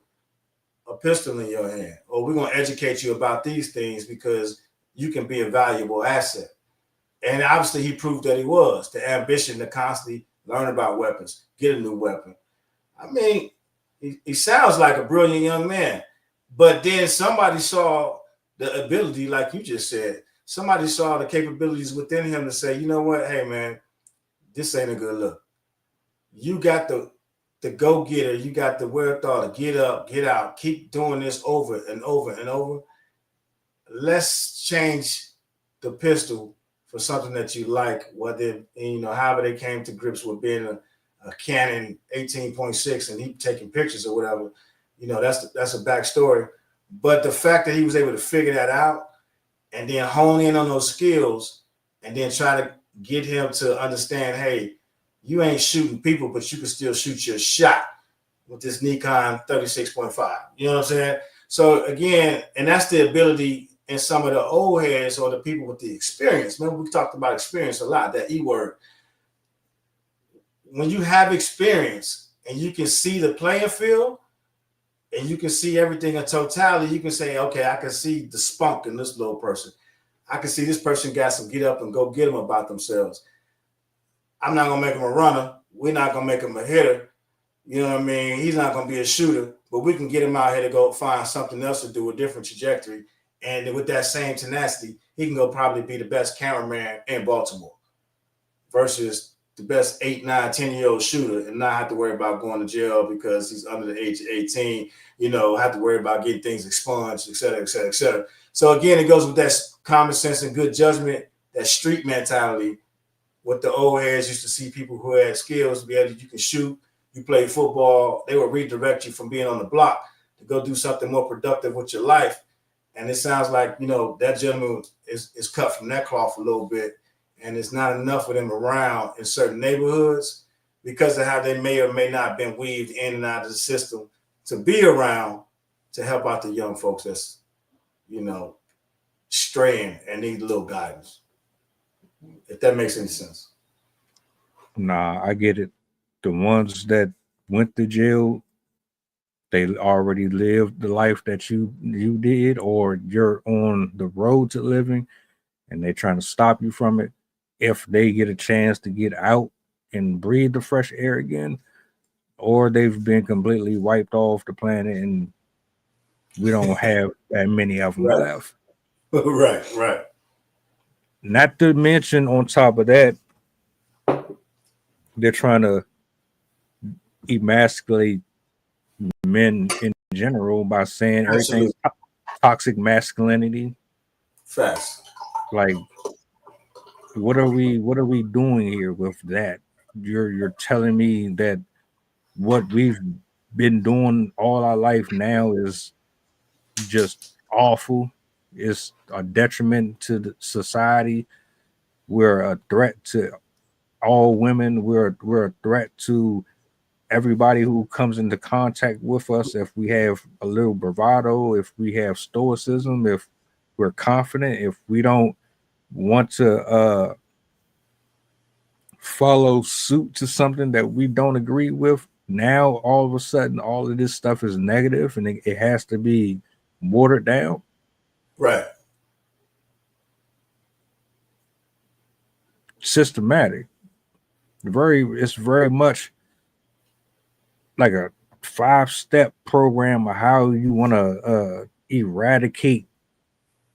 S7: pistol in your hand, or we're going to educate you about these things because you can be a valuable asset. And obviously he proved that he was. The ambition to constantly learn about weapons, get a new weapon. I mean, he sounds like a brilliant young man, but then somebody saw the ability, like you just said, somebody saw the capabilities within him to say, you know what, hey man, this ain't a good look. You got the go-getter, you got the wherewithal to get up, get out, keep doing this over and over and over. Let's change the pistol for something that you like, whether, however they came to grips with being a Canon 18.6 and he taking pictures or whatever, that's a backstory. But the fact that he was able to figure that out and then hone in on those skills and then try to get him to understand, hey, you ain't shooting people, but you can still shoot your shot with this Nikon 36.5. You know what I'm saying? So again, and that's the ability in some of the old heads or the people with the experience. Remember, we talked about experience a lot, that E word. When you have experience and you can see the playing field and you can see everything in totality, you can say, okay, I can see the spunk in this little person. I can see this person got some get up and go get them about themselves. I'm not going to make him a runner. We're not going to make him a hitter. You know what I mean? He's not going to be a shooter, but we can get him out here to go find something else to do, a different trajectory. And with that same tenacity, he can go probably be the best cameraman in Baltimore versus the best 8, 9, 10-year-old shooter and not have to worry about going to jail because he's under the age of 18, have to worry about getting things expunged, et cetera, et cetera, et cetera. So again, it goes with that common sense and good judgment, that street mentality. What the old heads used to see people who had skills to be able to, you can shoot, you play football, they would redirect you from being on the block to go do something more productive with your life. And it sounds like, that gentleman is cut from that cloth a little bit. And it's not enough of them around in certain neighborhoods because of how they may or may not have been weaved in and out of the system to be around to help out the young folks that's, straying and need a little guidance. If that makes any sense.
S6: Nah, I get it. The ones that went to jail, they already lived the life that you did, or you're on the road to living and they're trying to stop you from it. If they get a chance to get out and breathe the fresh air again, or they've been completely wiped off the planet and we don't have that many of them left.
S7: Right.
S6: Not to mention, on top of that, they're trying to emasculate men in general by saying everything's toxic masculinity.
S7: Facts.
S6: Like, what are we doing here with that? You're telling me that what we've been doing all our life now is just awful. It's a detriment to the society. We're a threat to all women. We're a threat to everybody who comes into contact with us. If we have a little bravado, if we have stoicism, if we're confident, if we don't want to follow suit to something that we don't agree with, now all of a sudden all of this stuff is negative and it has to be watered down.
S7: Right.
S6: Systematic. It's very much like a 5-step program of how you want to eradicate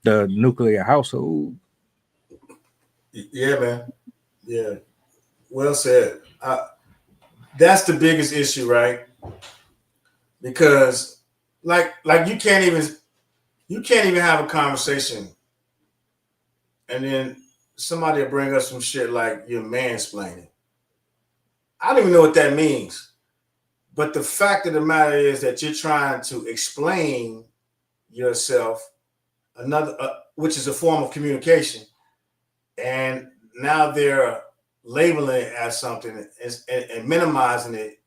S6: the nuclear household.
S7: Yeah, man. Yeah. Well said. That's the biggest issue, right? Because like you can't even have a conversation and then somebody will bring us some shit like you're mansplaining. I don't even know what that means. But the fact of the matter is that you're trying to explain yourself, which is a form of communication, and now they're labeling it as something and minimizing it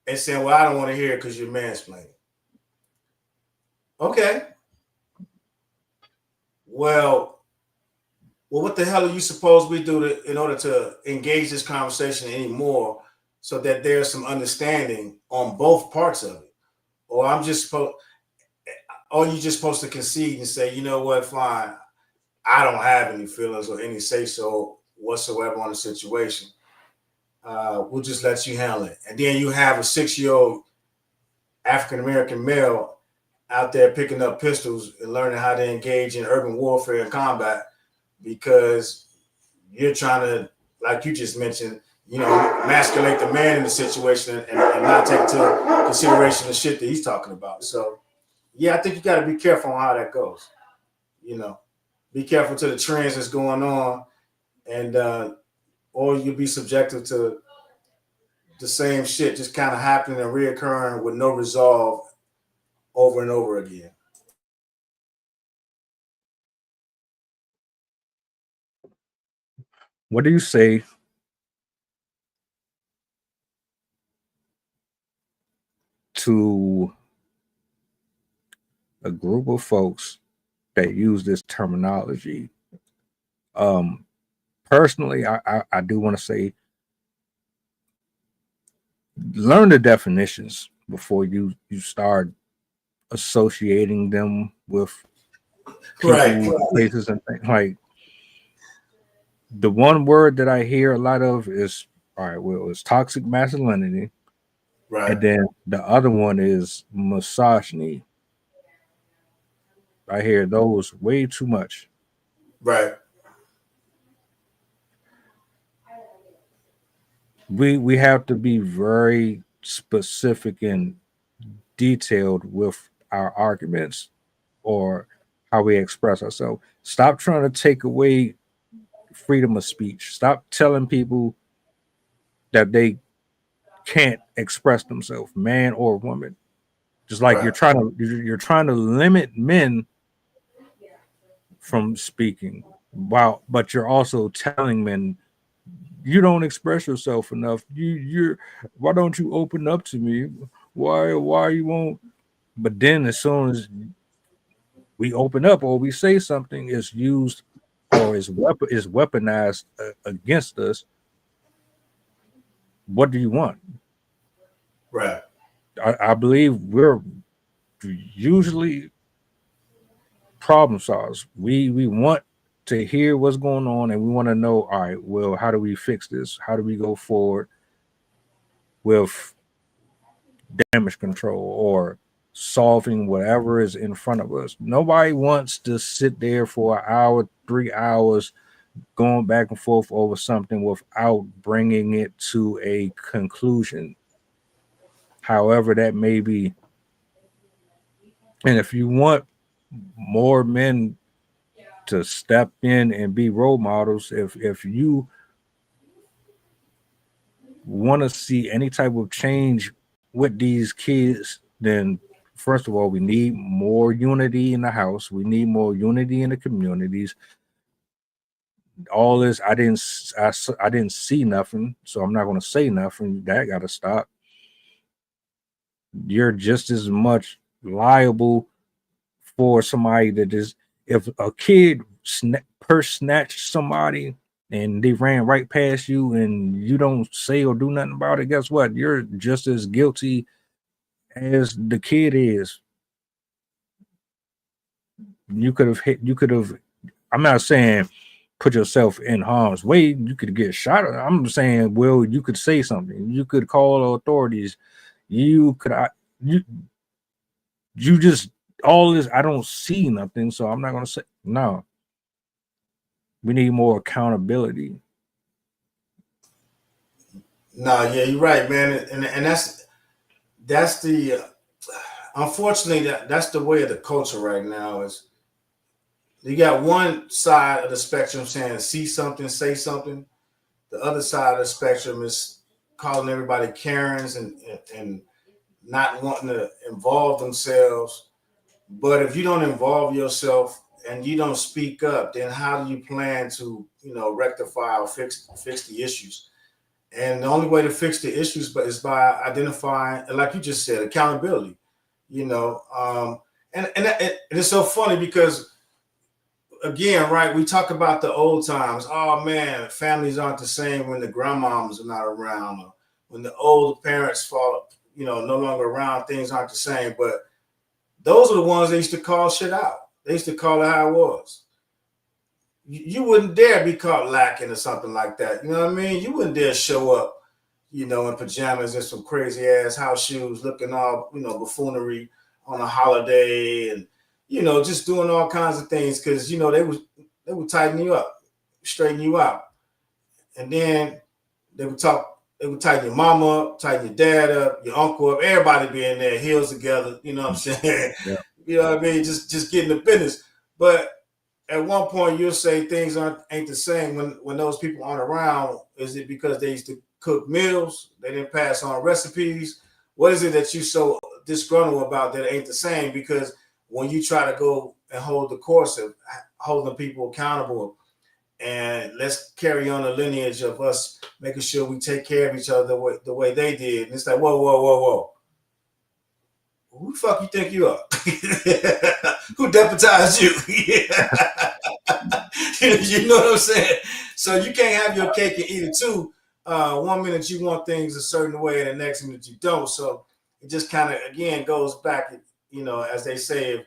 S7: and saying, well, I don't want to hear it because you're mansplaining. Okay. Well, what the hell are you supposed we do in order to engage this conversation anymore so that there's some understanding on both parts of it? Or you just supposed to concede and say, you know what, fine, I don't have any feelings or any say-so whatsoever on the situation. We'll just let you handle it. And then you have a 6-year-old African-American male out there picking up pistols and learning how to engage in urban warfare and combat because you're trying to, like you just mentioned, emasculate the man in the situation and not take into consideration the shit that he's talking about. So, yeah, I think you got to be careful on how that goes. Be careful to the trends that's going on, and or you'll be subjected to the same shit just kind of happening and reoccurring with no resolve over and over again.
S6: What do you say to a group of folks that use this terminology? Personally, I do want to say, learn the definitions before you start associating them with people, places, and things. Like, the one word that I hear a lot of is, all right, well, it's toxic masculinity.
S7: Right.
S6: And then the other one is misogyny. I hear those way too much.
S7: Right.
S6: We have to be very specific and detailed with our arguments or how we express ourselves. Stop trying to take away freedom of speech. Stop telling people that they can't express themselves, man or woman. Just like
S7: Right.
S6: you're trying to limit men from speaking. Wow, but you're also telling men you don't express yourself enough. You're why don't you open up to me? Why you won't? But then as soon as we open up or we say something, it's used or is weaponized against us. What do you want?
S7: Right.
S6: I believe we're usually problem solvers. We want to hear what's going on and we want to know, all right, well, how do we fix this? How do we go forward with damage control or solving whatever is in front of us? Nobody wants to sit there for an hour, 3 hours going back and forth over something without bringing it to a conclusion, however that may be. And if you want more men to step in and be role models, if you want to see any type of change with these kids, then first of all, we need more unity in the house. We need more unity in the communities. All this, I didn't see nothing, so I'm not going to say nothing. That got to stop. You're just as much liable for somebody that is, if a kid purse snatched somebody and they ran right past you and you don't say or do nothing about it, guess what? You're just as guilty as the kid is. You could have, I'm not saying put yourself in harm's way. You could get shot. I'm saying, well, you could say something. You could call authorities. You could, you just, all this, I don't see nothing, so I'm not going to say, no. We need more accountability.
S7: No, yeah, you're right, man, and that's the unfortunately that's the way of the culture right now. Is you got one side of the spectrum saying see something, say something. The other side of the spectrum is calling everybody Karens and not wanting to involve themselves. But if you don't involve yourself and you don't speak up, then how do you plan to, rectify or fix the issues? And the only way to fix the issues is by identifying, and like you just said, accountability. And it's so funny because again, right, we talk about the old times. Oh man, families aren't the same when the grandmoms are not around, or when the older parents fall, no longer around. Things aren't the same, but those are the ones they used to call shit out. They used to call it how it was. You wouldn't dare be caught lacking or something like that. You know what I mean? You wouldn't dare show up, in pajamas and some crazy ass house shoes, looking all, buffoonery on a holiday, and just doing all kinds of things because they would tighten you up, straighten you out, and then they would tighten your mama up, tighten your dad up, your uncle up, everybody be in there, heels together. You know what I'm saying?
S6: Yeah.
S7: You know what I mean? Just getting the business, but at one point you'll say things ain't the same when those people aren't around. Is it because they used to cook meals? They didn't pass on recipes? What is it that you so disgruntled about that ain't the same? Because when you try to go and hold the course of holding people accountable and let's carry on the lineage of us making sure we take care of each other the way they did. And it's like, whoa. Who the fuck you think you are? Who deputized you? You know what I'm saying? So you can't have your cake and eat it too. 1 minute you want things a certain way and the next minute you don't. So it just kind of, again, goes back, as they say,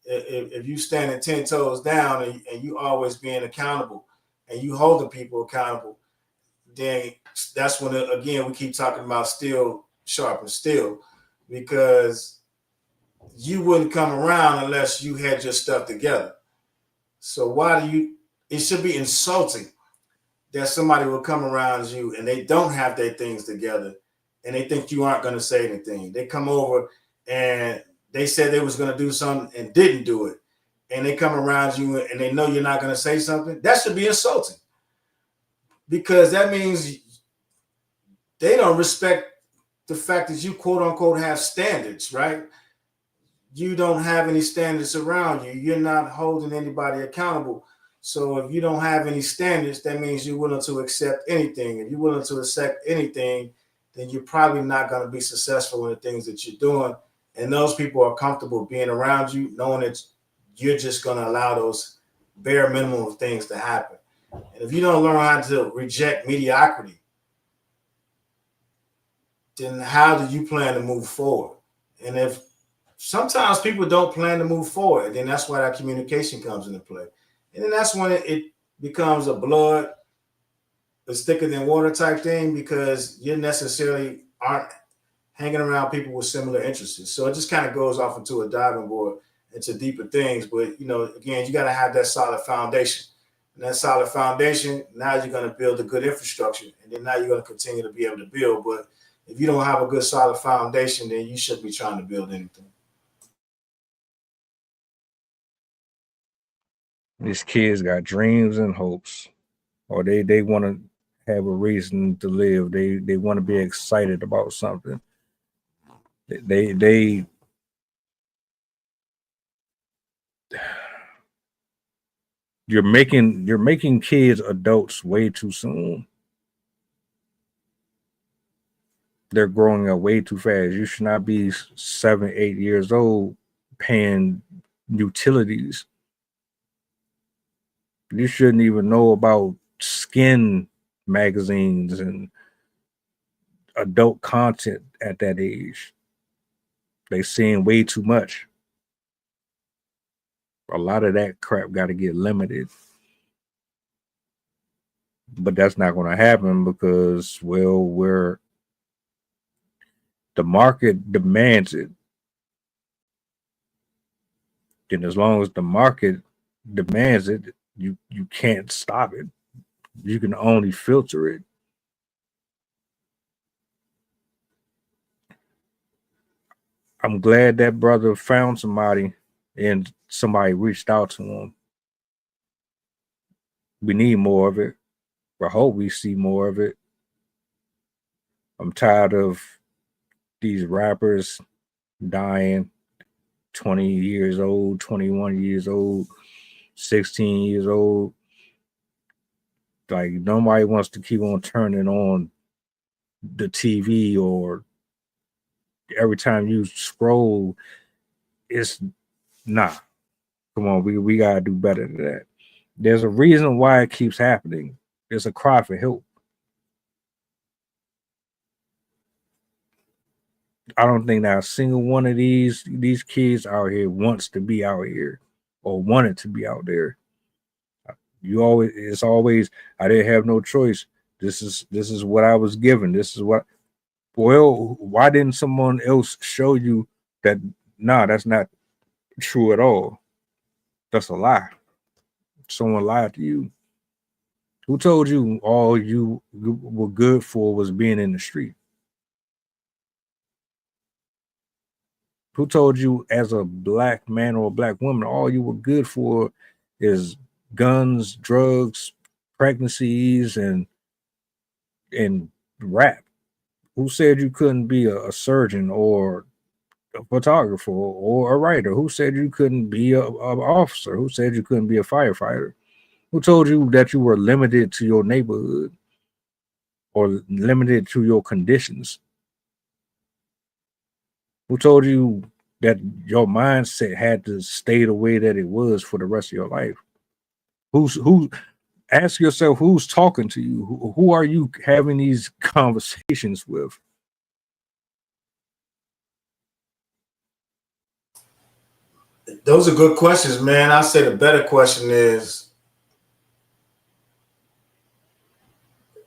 S7: if you standing 10 toes down and you always being accountable and you holding people accountable, then that's when, again, we keep talking about still sharpens steel, because you wouldn't come around unless you had your stuff together. So why do you? It should be insulting that somebody will come around you and they don't have their things together, and they think you aren't going to say anything. They come over and they said they was going to do something and didn't do it, and they come around you and they know you're not going to say something. That should be insulting, because that means they don't respect the fact that you quote unquote have standards, right? You don't have any standards around you. You're not holding anybody accountable. So if you don't have any standards, that means you're willing to accept anything. If you're willing to accept anything, then you're probably not going to be successful in the things that you're doing. And those people are comfortable being around you, knowing that you're just going to allow those bare minimum of things to happen. And if you don't learn how to reject mediocrity, then how do you plan to move forward? And if sometimes people don't plan to move forward, then that's why that communication comes into play. And then that's when it becomes a blood is thicker than water type thing, because you necessarily aren't hanging around people with similar interests. So it just kind of goes off into a diving board into deeper things. But, you know, again, you got to have that solid foundation. And that solid foundation, now you're going to build a good infrastructure. And then now you're going to continue to be able to build. But if you don't have a good solid foundation, then you shouldn't be trying to build anything.
S6: These kids got dreams and hopes, or they want to have a reason to live. They want to be excited about something. They you're making kids adults way too soon. They're growing up way too fast. You should not be 7, 8 years old paying utilities. You shouldn't even know about skin magazines and adult content at that age. They seeing way too much. A lot of that crap got to get limited. But that's not going to happen because, well, the market demands it. And as long as the market demands it, you can't stop it. You can only filter it. I'm glad that brother found somebody and somebody reached out to him. We need more of it. I hope we see more of it. I'm tired of these rappers dying 20 years old, 21 years old, 16 years old. Like, nobody wants to keep on turning on the TV, or every time you scroll, it's nah. Come on, we gotta do better than that. There's a reason why it keeps happening. There's a cry for help. I don't think that a single one of these kids out here wants to be out here or wanted to be out there. It's always, I didn't have no choice. This is what I was given. This is what. Well, why didn't someone else show you that? Nah, that's not true at all. That's a lie. Someone lied to you. Who told you all you were good for was being in the street? Who told you as a black man or a black woman all you were good for is guns, drugs, pregnancies, and rap? Who said you couldn't be a surgeon or a photographer or a writer? Who said you couldn't be an officer? Who said you couldn't be a firefighter? Who told you that you were limited to your neighborhood or limited to your conditions? Who told you that your mindset had to stay the way that it was for the rest of your life? Who? Ask yourself, who's talking to you? Who are you having these conversations with?
S7: Those are good questions, man. I say the better question is,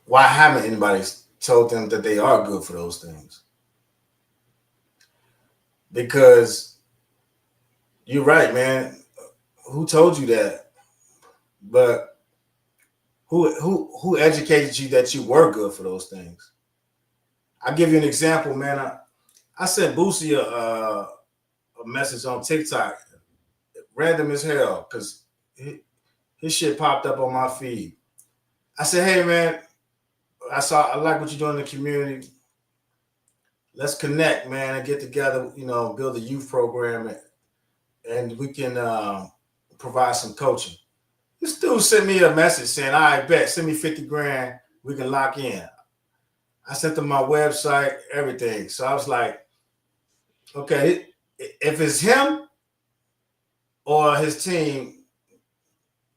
S7: why haven't anybody told them that they are good for those things? because you're right, man. Who told you that? But who educated you that you were good for those things? I'll give you an example, man. I sent Boosie a message on TikTok, random as hell, because his shit popped up on my feed. I said, hey, man, I like what you're doing in the community. Let's connect, man, and get together, build a youth program, and we can provide some coaching. This dude sent me a message saying, all right, bet, send me 50 grand, we can lock in. I sent him my website, everything. So I was like, okay, if it's him or his team,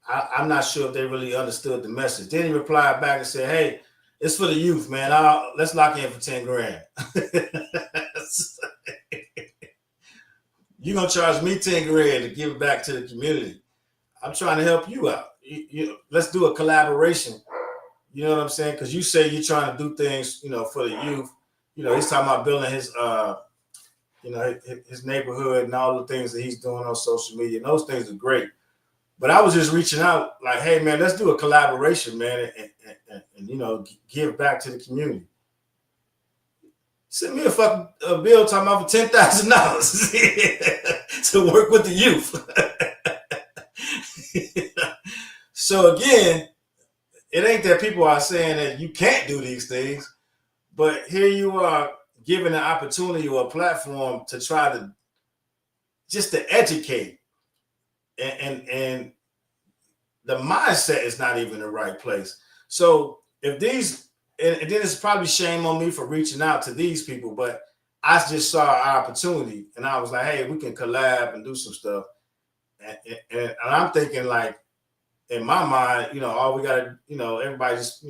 S7: I'm not sure if they really understood the message. Then he replied back and said, hey, it's for the youth, man. Let's lock in for 10 grand. You're going to charge me 10 grand to give it back to the community. I'm trying to help you out. Let's do a collaboration. You know what I'm saying? Because you say you're trying to do things, for the youth. He's talking about building his, his neighborhood and all the things that he's doing on social media. And those things are great. But I was just reaching out like, hey, man, let's do a collaboration, man, and give back to the community. Send me a fucking bill talking about for $10,000 to work with the youth. So again, it ain't that people are saying that you can't do these things, but here you are given an opportunity or a platform to try to just to educate, and the mindset is not even in the right place. So if these, and then it's probably shame on me for reaching out to these people, but I just saw an opportunity and I was like, hey, we can collab and do some stuff. And I'm thinking like, in my mind, all we gotta, everybody just,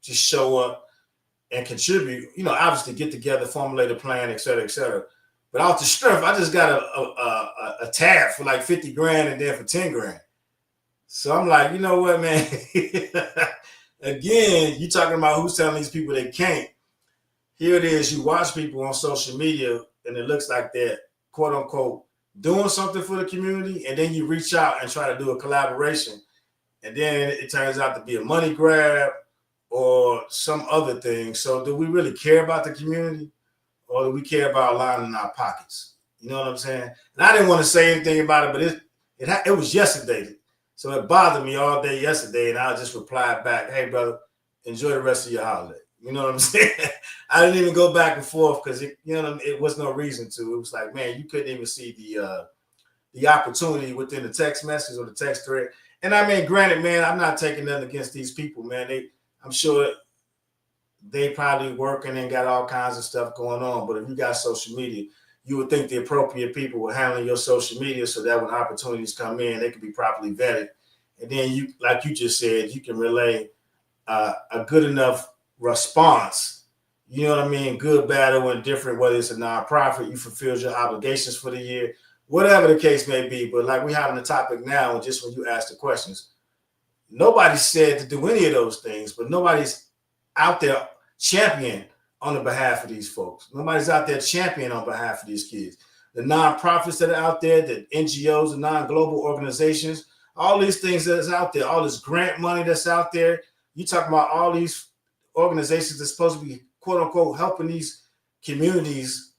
S7: just show up and contribute, obviously get together, formulate a plan, et cetera, et cetera. But off the strength, I just got a tab for like 50 grand and then for 10 grand. So I'm like, you know what, man? Again, you talking about who's telling these people they can't. Here it is, you watch people on social media and it looks like they're quote unquote doing something for the community, and then you reach out and try to do a collaboration. And then it turns out to be a money grab or some other thing. So do we really care about the community, or do we care about lining our pockets? You know what I'm saying? And I didn't want to say anything about it, but it was yesterday. So it bothered me all day yesterday. And I just replied back, hey, brother, enjoy the rest of your holiday. You know what I'm saying? I didn't even go back and forth because it was no reason to. It was like, man, you couldn't even see the opportunity within the text message or the text thread. And I mean, granted, man, I'm not taking nothing against these people, man. I'm sure they probably working and got all kinds of stuff going on. But if you got social media, you would think the appropriate people were handling your social media so that when opportunities come in, they can be properly vetted. And then you, like you just said, you can relay a good enough response. You know what I mean? Good, bad, or indifferent, whether it's a nonprofit, you fulfilled your obligations for the year, whatever the case may be. But like we're having a topic now, and just when you ask the questions, nobody said to do any of those things, but nobody's out there championing on the behalf of these folks. Nobody's out there championing on behalf of these kids. The nonprofits that are out there, the NGOs, the non-global organizations, all these things that's out there, all this grant money that's out there. You talking about all these organizations that's supposed to be, quote unquote, helping these communities.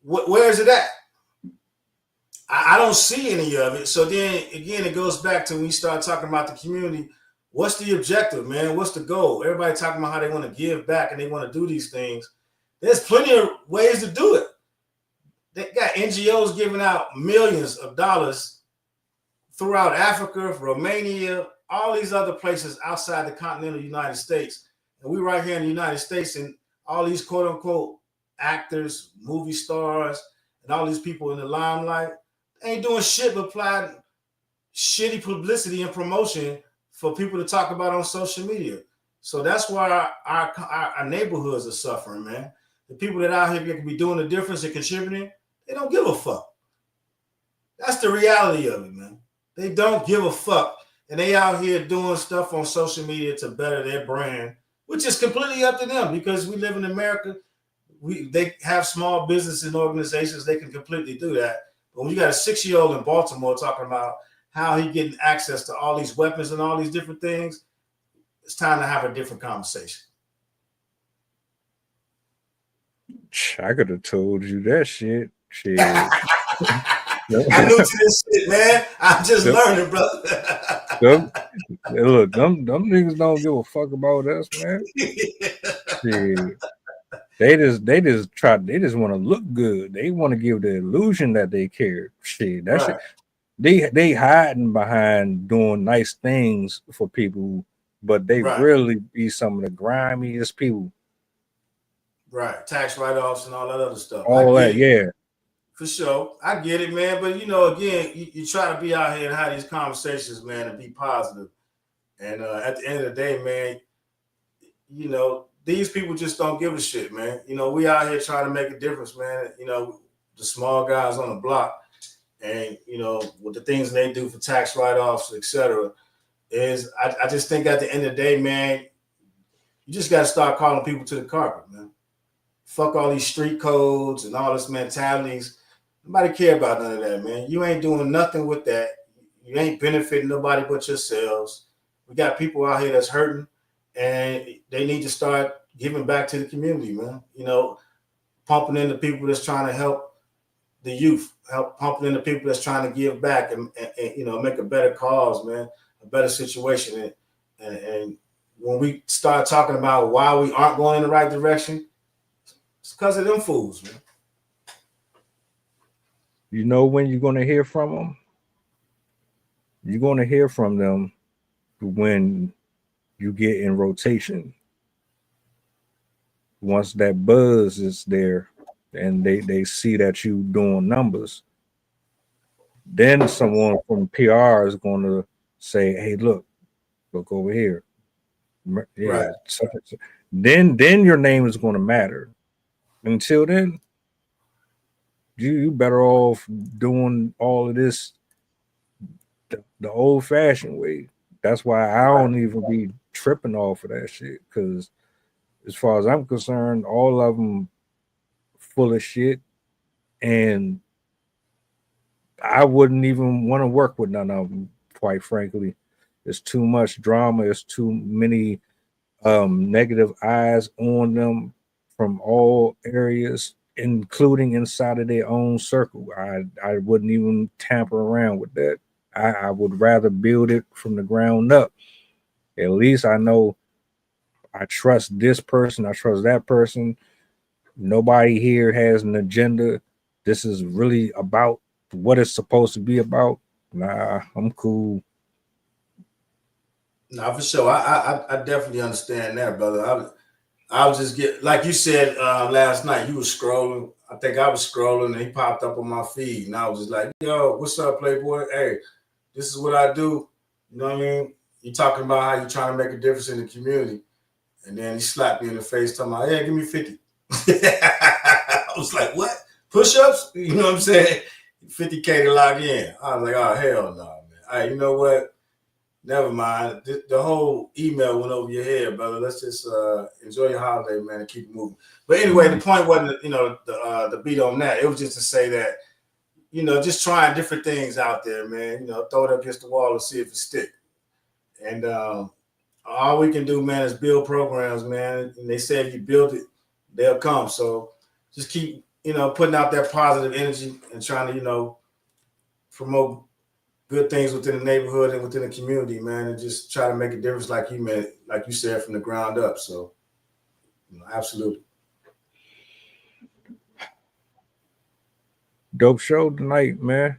S7: Where is it at? I don't see any of it. So then again, it goes back to when you start talking about the community. What's the objective, man? What's the goal? Everybody talking about how they want to give back and they want to do these things. There's plenty of ways to do it. They got NGOs giving out millions of dollars throughout Africa, Romania, all these other places outside the continental United States. And we right here in the United States, and all these quote unquote actors, movie stars, and all these people in the limelight, they ain't doing shit but applying shitty publicity and promotion for people to talk about on social media. So that's why our neighborhoods are suffering, man. The people that out here can be doing the difference and contributing, they don't give a fuck. That's the reality of it, man. They don't give a fuck. And they out here doing stuff on social media to better their brand, which is completely up to them because we live in America. they have small businesses and organizations, they can completely do that. But when you got a 6-year-old in Baltimore talking about how he getting access to all these weapons and all these different things, it's time to have a different conversation.
S6: I could have told you that shit. Shit.
S7: I'm new to this shit, man. I'm just learning, brother.
S6: Look, them niggas don't give a fuck about us, man. Shit. They just want to look good. They want to give the illusion that they care. Shit. That shit. They hiding behind doing nice things for people, but they really be some of the grimiest people.
S7: Right. Tax write-offs and all that other stuff.
S6: All that, yeah.
S7: For sure. I get it, man. But, you know, again, you try to be out here and have these conversations, man, and be positive. And at the end of the day, man, you know, these people just don't give a shit, man. You know, we out here trying to make a difference, man. You know, the small guys on the block and, you know, with the things they do for tax write-offs, et cetera, is I just think at the end of the day, man, you just got to start calling people to the carpet, man. Fuck all these street codes and all this mentalities. Nobody care about none of that, man. You ain't doing nothing with that. You ain't benefiting nobody but yourselves. We got people out here that's hurting, and they need to start giving back to the community, man. You know, pumping in the people that's trying to help the youth, pumping in the people that's trying to give back and you know, make a better cause, man, a better situation. And when we start talking about why we aren't going in the right direction, it's because of them fools, man.
S6: You know when you're going to hear from them? You're going to hear from them when you get in rotation. Once that buzz is there and they see that you doing numbers, then someone from PR is going to say, hey, look over here. Yeah. Right. So, then your name is going to matter. Until then, you better off doing all of this the old-fashioned way. That's why I don't even be tripping off of that shit, because as far as I'm concerned, all of them full of shit, and I wouldn't even want to work with none of them, quite frankly. There's too much drama. There's too many negative eyes on them from all areas, including inside of their own circle. I wouldn't even tamper around with that. I would rather build it from the ground up. At least I know I trust this person. I trust that person. Nobody here has an agenda. This is really about what it's supposed to be about. Nah, I'm cool.
S7: Nah, for sure. I definitely understand that, brother. I was just like you said last night, you was scrolling. I think I was scrolling and he popped up on my feed. And I was just like, yo, what's up, Playboy? Hey, this is what I do. You know what I mean? You talking about how you trying to make a difference in the community. And then he slapped me in the face talking about, hey, give me 50. I was like, what? Push-ups? You know what I'm saying? 50K to log in. I was like, oh, hell no, man. All right, you know what? Never mind. The whole email went over your head, brother. Let's just enjoy your holiday, man, and keep moving. But anyway, the point wasn't, you know, the beat on that. It was just to say that, you know, just trying different things out there, man. You know, throw it up against the wall and see if it sticks. And all we can do, man, is build programs, man. And they say if you build it, they'll come. So just keep, you know, putting out that positive energy and trying to, you know, promote good things within the neighborhood and within the community, man, and just try to make a difference like you said, from the ground up. So, you know, absolutely.
S6: Dope show tonight, man.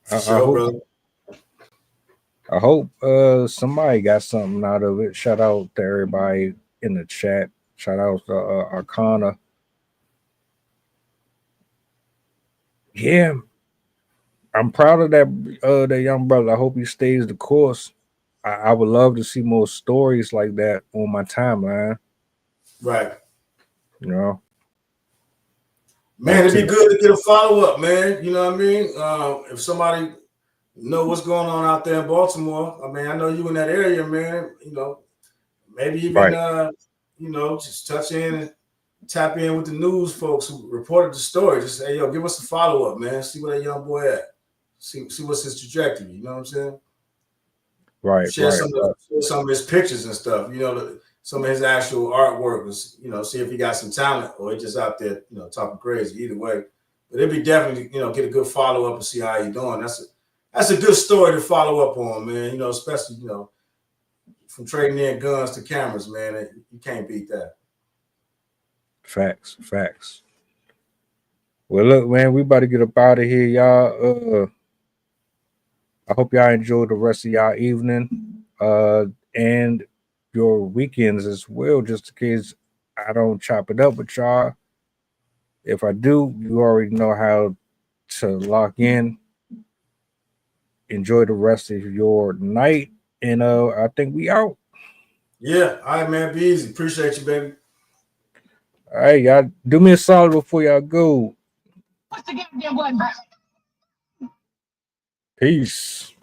S7: Brother.
S6: I hope somebody got something out of it. Shout out to everybody in the chat. Shout out to Arcana. Yeah, I'm proud of that young brother. I hope he stays the course. I would love to see more stories like that on my timeline.
S7: Right.
S6: You know,
S7: man, it'd be good to get a follow-up, man. You know what I mean? If somebody know what's going on out there in Baltimore, I mean, I know you in that area, man. You know, maybe even you know, just touch in tap in with the news folks who reported the story. Just say, yo, give us a follow up, man. See where that young boy at. See what's his trajectory. You know what I'm saying?
S6: Right,
S7: Share
S6: right.
S7: some of his pictures and stuff. You know, some of his actual artwork was, you know, see if he got some talent or he just out there, you know, talking crazy. Either way, but it'd be definitely, you know, get a good follow up and see how you doing. That's a good story to follow up on, man. You know, especially, you know, from trading in guns to cameras, man. You can't beat that.
S6: Facts, facts. Well, look, man, we about to get up out of here, y'all. I hope y'all enjoy the rest of y'all evening, and your weekends as well. Just in case I don't chop it up with y'all. If I do, you already know how to lock in. Enjoy the rest of your night, and I think we out.
S7: Yeah, all right, man. Be easy. Appreciate you, baby.
S6: All right, y'all. Do me a solid before y'all go. Peace.